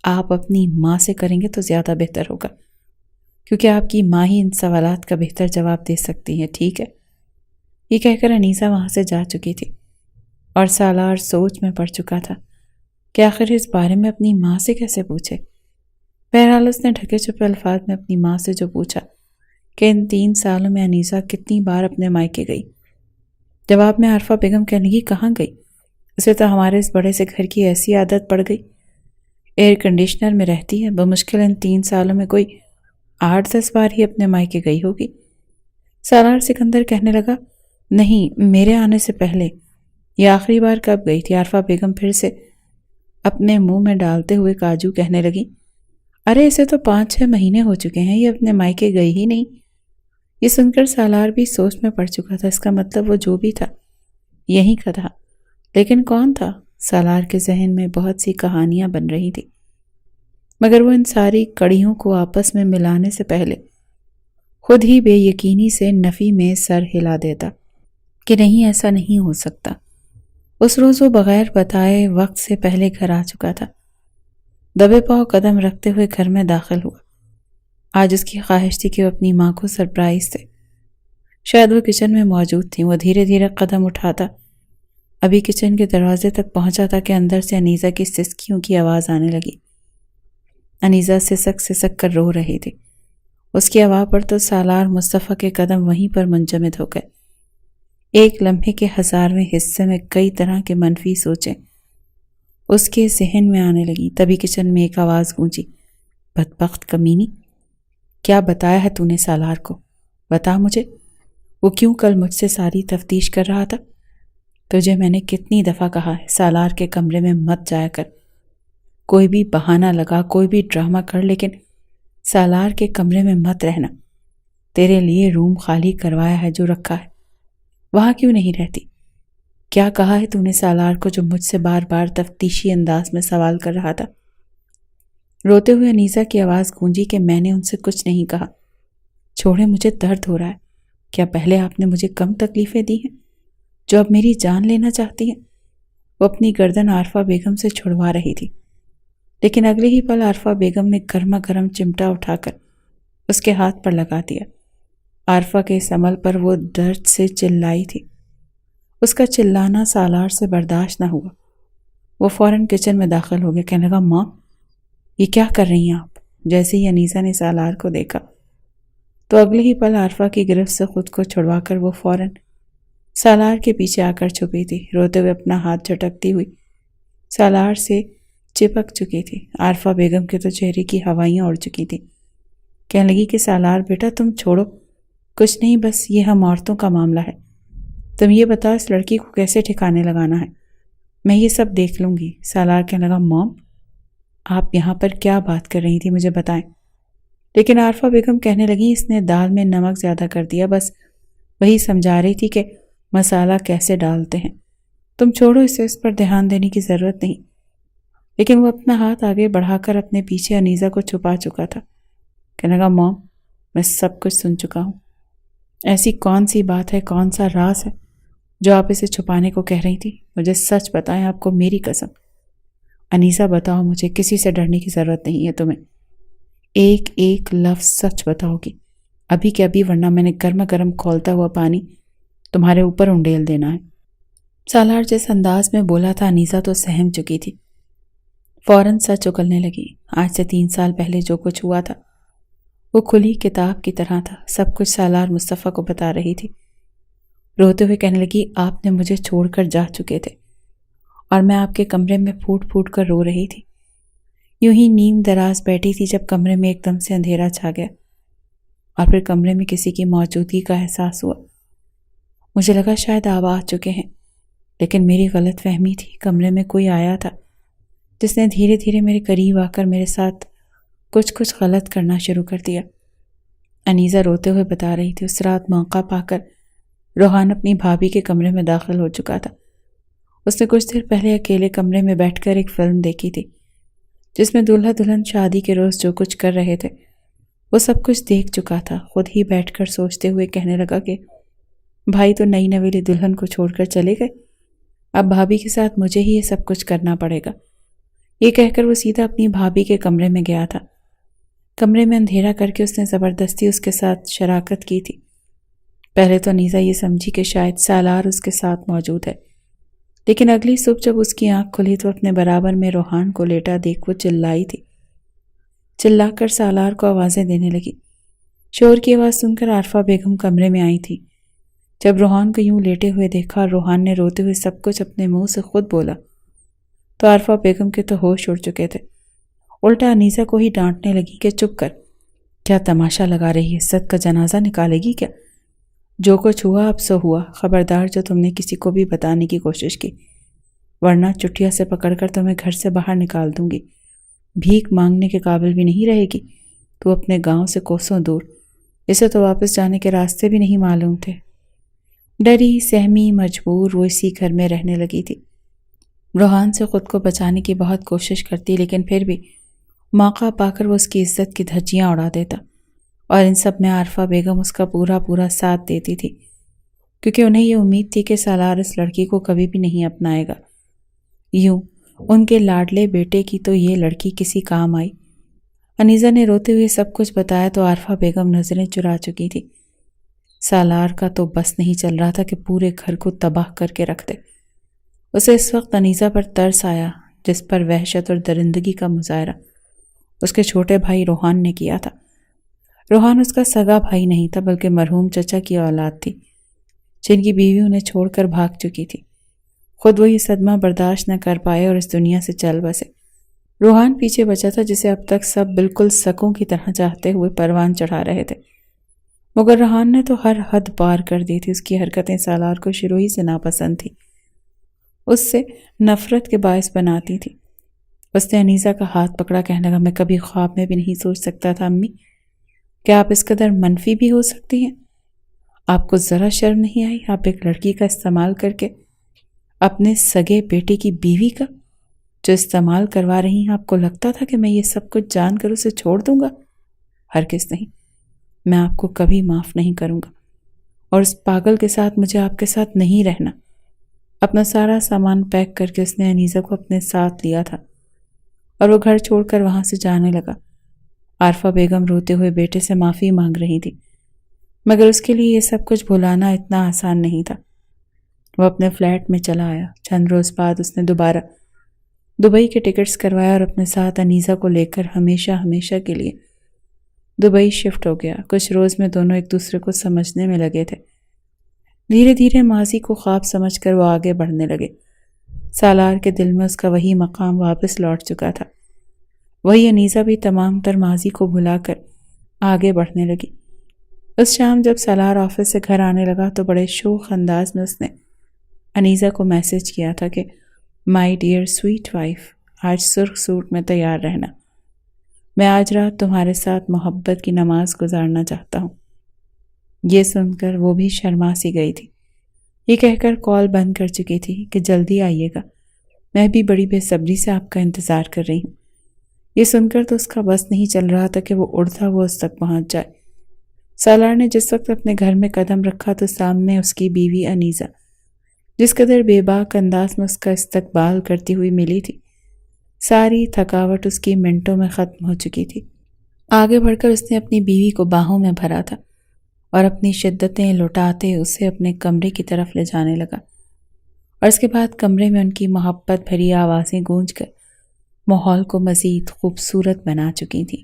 آپ اپنی ماں سے کریں گے تو زیادہ بہتر ہوگا، کیونکہ آپ کی ماں ہی ان سوالات کا بہتر جواب دے سکتی ہے، ٹھیک ہے؟ یہ کہہ کر انیسہ وہاں سے جا چکی تھی اور سالار سوچ میں پڑ چکا تھا کہ آخر اس بارے میں اپنی ماں سے کیسے پوچھے۔ بہرحال اس نے ڈھکے چھپے الفاظ میں اپنی ماں سے جو پوچھا کہ ان 3 سالوں میں انیسہ کتنی بار اپنے مائکے گئی، جواب میں عارفہ بیگم کہنے لگی کہاں گئی؟ اسے تو ہمارے اس بڑے سے گھر کی ایسی عادت پڑ گئی، ایئر کنڈیشنر میں رہتی ہے، بمشکل ان 3 سالوں میں کوئی 8-10 بار ہی اپنے مائکے گئی ہوگی۔ سالار سکندر کہنے لگا نہیں، میرے آنے سے پہلے۔ یہ آخری بار کب گئی تھی؟ عارفہ بیگم پھر سے اپنے منہ میں ڈالتے ہوئے کاجو کہنے لگی ارے اسے تو 5-6 مہینے ہو چکے ہیں، یہ اپنے مائکے گئی ہی نہیں۔ یہ سن کر سالار بھی سوچ میں پڑ چکا تھا، اس کا مطلب وہ جو بھی تھا یہی کا تھا، لیکن کون تھا؟ سالار کے ذہن میں بہت سی کہانیاں بن رہی تھی، مگر وہ ان ساری کڑیوں کو آپس میں ملانے سے پہلے خود ہی بے یقینی سے نفی میں سر ہلا دیتا کہ نہیں، ایسا نہیں ہو سکتا۔ اس روز وہ بغیر بتائے وقت سے پہلے گھر آ چکا تھا، دبے پاؤں قدم رکھتے ہوئے گھر میں داخل ہوا۔ آج اس کی خواہش تھی کہ وہ اپنی ماں کو سرپرائز دے۔ شاید وہ کچن میں موجود تھی، وہ دھیرے دھیرے قدم اٹھاتا ابھی کچن کے دروازے تک پہنچا تھا کہ اندر سے انیسہ کی سسکیوں کی آواز آنے لگی۔ انیسہ سسک سسک کر رو رہی تھی۔ اس کی آواز پر تو سالار مصطفیٰ کے قدم وہیں پر منجمد ہو گئے۔ ایک لمحے کے 1000ویں حصے میں کئی طرح کے منفی سوچیں اس کے ذہن میں آنے لگی۔ تبھی کچن میں ایک آواز گونجی بدبخت کمینی، کیا بتایا ہے تو نے سالار کو؟ بتا مجھے، وہ کیوں کل مجھ سے ساری تفتیش کر رہا تھا؟ تجھے میں نے کتنی دفعہ کہا ہے سالار کے کمرے میں مت جایا کر، کوئی بھی بہانہ لگا، کوئی بھی ڈرامہ کر، لیکن سالار کے کمرے میں مت رہنا۔ تیرے لیے روم خالی کروایا ہے جو رکھا ہے، وہاں کیوں نہیں رہتی؟ کیا کہا ہے تو نے سالار کو جو مجھ سے بار بار تفتیشی انداز میں سوال کر رہا تھا؟ روتے ہوئے انیسہ کی آواز گونجی کہ میں نے ان سے کچھ نہیں کہا، چھوڑے مجھے درد ہو رہا ہے۔ کیا پہلے آپ نے مجھے کم تکلیفیں دی ہیں جو اب میری جان لینا چاہتی ہیں؟ وہ اپنی گردن عارفہ بیگم سے چھڑوا رہی تھی، لیکن اگلے ہی پل عارفہ بیگم نے گرما گرم چمٹا اٹھا کر اس کے ہاتھ پر لگا دیا۔ عارفہ کے اس عمل پر وہ درد سے چلائی تھی، اس کا چلانا سالار سے برداشت نہ ہوا۔ وہ فوراً کچن میں داخل ہو گیا، کہنے لگا ماں یہ کیا کر رہی ہیں آپ؟ جیسے ہی انیسہ نے سالار کو دیکھا تو اگلے ہی پل عارفہ کی گرفت سے خود کو چھڑوا کر وہ فوراً سالار کے پیچھے آ کر چھپی تھی، روتے ہوئے اپنا ہاتھ جھٹکتی ہوئی سالار سے چپک چکی تھی۔ عارفہ بیگم کے تو چہرے کی ہوائیاں اڑ چکی تھی، کہنے لگی کہ سالار بیٹا تم چھوڑو، کچھ نہیں، بس یہ ہم عورتوں کا معاملہ ہے، تم یہ بتا اس لڑکی کو کیسے ٹھکانے لگانا ہے، میں یہ سب دیکھ لوں گی۔ سالار کہنے لگا موم آپ یہاں پر کیا بات کر رہی تھی مجھے بتائیں۔ لیکن عارفہ بیگم کہنے لگی اس نے دال میں نمک زیادہ کر دیا، بس وہی سمجھا رہی تھی کہ مسالہ کیسے ڈالتے ہیں، تم چھوڑو اسے، اس پر دھیان دینے کی ضرورت نہیں۔ لیکن وہ اپنا ہاتھ آگے بڑھا کر اپنے پیچھے انیسہ کو چھپا چکا تھا، کہنے لگا موم میں سب کچھ سن چکا ہوں، ایسی کون سی بات ہے، کون سا راز ہے جو آپ اسے چھپانے کو کہہ رہی تھی؟ مجھے سچ بتائیں، آپ کو میری قسم۔ انیسا بتاؤ، مجھے کسی سے ڈرنے کی ضرورت نہیں ہے، تمہیں ایک ایک لفظ سچ بتاؤ گی ابھی کے ابھی، ورنہ میں نے گرما گرم کھولتا ہوا پانی تمہارے اوپر انڈیل دینا ہے۔ سالار جس انداز میں بولا تھا انیسا تو سہم چکی تھی، فوراً سچ اگلنے لگی۔ آج سے 3 سال پہلے جو کچھ ہوا تھا وہ کھلی کتاب کی طرح تھا، سب کچھ سالار مصطفیٰ کو بتا رہی تھی۔ روتے ہوئے کہنے لگی، آپ نے مجھے چھوڑ کر جا چکے تھے اور میں آپ کے کمرے میں پھوٹ پھوٹ کر رو رہی تھی۔ یوں ہی نیم دراز بیٹھی تھی جب کمرے میں ایک دم سے اندھیرا چھا گیا اور پھر کمرے میں کسی کی موجودگی کا احساس ہوا۔ مجھے لگا شاید آپ آ چکے ہیں، لیکن میری غلط فہمی تھی۔ کمرے میں کوئی آیا تھا جس نے دھیرے دھیرے میرے قریب آ کر میرے ساتھ کچھ غلط کرنا شروع کر دیا۔ انیسا روتے ہوئے بتا رہی تھی، اس رات موقع پا کر روحان اپنی بھابھی کے کمرے میں داخل ہو چکا تھا۔ اس نے کچھ دیر پہلے اکیلے کمرے میں بیٹھ کر ایک فلم دیکھی تھی جس میں دولہا دلہن شادی کے روز جو کچھ کر رہے تھے وہ سب کچھ دیکھ چکا تھا۔ خود ہی بیٹھ کر سوچتے ہوئے کہنے لگا کہ بھائی تو نئی نویلی دلہن کو چھوڑ کر چلے گئے، اب بھابھی کے ساتھ مجھے ہی یہ سب کچھ کرنا پڑے گا۔ یہ کہہ کر وہ سیدھا اپنی بھابھی کے کمرے میں گیا تھا۔ کمرے میں اندھیرا کر کے اس نے زبردستی اس کے ساتھ شراکت کی تھی۔ پہلے تو انیسا یہ سمجھی کہ شاید سالار اس کے ساتھ موجود ہے، لیکن اگلی صبح جب اس کی آنکھ کھلی تو اپنے برابر میں روحان کو لیٹا دیکھ وہ چلائی تھی۔ چلا کر سالار کو آوازیں دینے لگی۔ شور کی آواز سن کر عارفہ بیگم کمرے میں آئی تھی۔ جب روحان کو یوں لیٹے ہوئے دیکھا اور روحان نے روتے ہوئے سب کچھ اپنے منہ سے خود بولا تو عارفہ بیگم کے تو ہوش اڑ چکے تھے۔ الٹا انیسا کو ہی ڈانٹنے لگی کہ چپ کر، کیا تماشا لگا رہی ہے؟ عزت کا جنازہ نکالے گی کیا؟ جو کچھ ہوا اب سو ہوا، خبردار جو تم نے کسی کو بھی بتانے کی کوشش کی، ورنہ چٹھیا سے پکڑ کر تمہیں گھر سے باہر نکال دوں گی، بھیک مانگنے کے قابل بھی نہیں رہے گی۔ تو اپنے گاؤں سے کوسوں دور، اسے تو واپس جانے کے راستے بھی نہیں معلوم تھے۔ ڈری سہمی مجبور وہ اسی گھر میں رہنے لگی تھی۔ روحان سے خود کو بچانے کی بہت کوشش کرتی، لیکن پھر بھی موقع پا کر وہ اس کی عزت کی دھجیاں اڑا دیتا، اور ان سب میں عارفہ بیگم اس کا پورا ساتھ دیتی تھی، کیونکہ انہیں یہ امید تھی کہ سالار اس لڑکی کو کبھی بھی نہیں اپنائے گا۔ یوں ان کے لاڈلے بیٹے کی تو یہ لڑکی کسی کام آئی۔ انیسا نے روتے ہوئے سب کچھ بتایا تو عارفہ بیگم نظریں چرا چکی تھی۔ سالار کا تو بس نہیں چل رہا تھا کہ پورے گھر کو تباہ کر کے رکھ دے۔ اسے اس وقت انیسا پر ترس آیا جس پر وحشت اور درندگی کا مظاہرہ اس کے چھوٹے بھائی روحان نے کیا تھا۔ روحان اس کا سگا بھائی نہیں تھا، بلکہ مرحوم چچا کی اولاد تھی جن کی بیوی انہیں چھوڑ کر بھاگ چکی تھی۔ خود وہ یہ صدمہ برداشت نہ کر پائے اور اس دنیا سے چل بسے۔ روحان پیچھے بچا تھا جسے اب تک سب بالکل سکوں کی طرح چاہتے ہوئے پروان چڑھا رہے تھے، مگر روحان نے تو ہر حد پار کر دی تھی۔ اس کی حرکتیں سالار کو شروع ہی سے ناپسند تھی، اس سے نفرت کے باعث بناتی تھی۔ اس نے انیسا کا ہاتھ پکڑا، کہنے لگا، میں کبھی خواب میں بھی نہیں سوچ سکتا تھا امی کہ آپ اس قدر منفی بھی ہو سکتی ہیں۔ آپ کو ذرا شرم نہیں آئی؟ آپ ایک لڑکی کا استعمال کر کے اپنے سگے بیٹے کی بیوی کا جو استعمال کروا رہی ہیں، آپ کو لگتا تھا کہ میں یہ سب کچھ جان کر اسے چھوڑ دوں گا؟ ہرگز نہیں، میں آپ کو کبھی معاف نہیں کروں گا، اور اس پاگل کے ساتھ مجھے آپ کے ساتھ نہیں رہنا۔ اپنا سارا سامان پیک کر کے اس نے انیسا کو اپنے ساتھ لیا تھا اور وہ گھر چھوڑ کر وہاں سے جانے لگا۔ عارفہ بیگم روتے ہوئے بیٹے سے معافی مانگ رہی تھی، مگر اس کے لیے یہ سب کچھ بھلانا اتنا آسان نہیں تھا۔ وہ اپنے فلیٹ میں چلا آیا۔ چند روز بعد اس نے دوبارہ دبئی کے ٹکٹس کروائے اور اپنے ساتھ انیسا کو لے کر ہمیشہ کے لیے دبئی شفٹ ہو گیا۔ کچھ روز میں دونوں ایک دوسرے کو سمجھنے میں لگے تھے۔ دھیرے دھیرے ماضی کو خواب سمجھ کر وہ آگے بڑھنے لگے۔ سالار کے دل میں اس کا وہی مقام واپس لوٹ چکا تھا۔ وہی انیسا بھی تمام تر ماضی کو بھلا کر آگے بڑھنے لگی۔ اس شام جب سالار آفس سے گھر آنے لگا تو بڑے شوخ انداز میں اس نے انیسا کو میسج کیا تھا کہ مائی ڈیئر سویٹ وائف، آج سرخ سوٹ میں تیار رہنا، میں آج رات تمہارے ساتھ محبت کی نماز گزارنا چاہتا ہوں۔ یہ سن کر وہ بھی شرما سی گئی تھی۔ یہ کہہ کر کال بند کر چکی تھی کہ جلدی آئیے گا، میں بھی بڑی بے صبری سے آپ کا انتظار کر رہی ہوں۔ یہ سن کر تو اس کا بس نہیں چل رہا تھا کہ وہ اڑتا ہوا اس تک پہنچ جائے۔ سالار نے جس وقت اپنے گھر میں قدم رکھا تو سامنے اس کی بیوی انیسا جس قدر بے باک انداز میں اس کا استقبال کرتی ہوئی ملی تھی، ساری تھکاوٹ اس کی منٹوں میں ختم ہو چکی تھی۔ آگے بڑھ کر اس نے اپنی بیوی کو باہوں میں بھرا تھا اور اپنی شدتیں لٹاتے اسے اپنے کمرے کی طرف لے جانے لگا، اور اس کے بعد کمرے میں ان کی محبت بھری آوازیں گونج کر ماحول کو مزید خوبصورت بنا چکی تھیں۔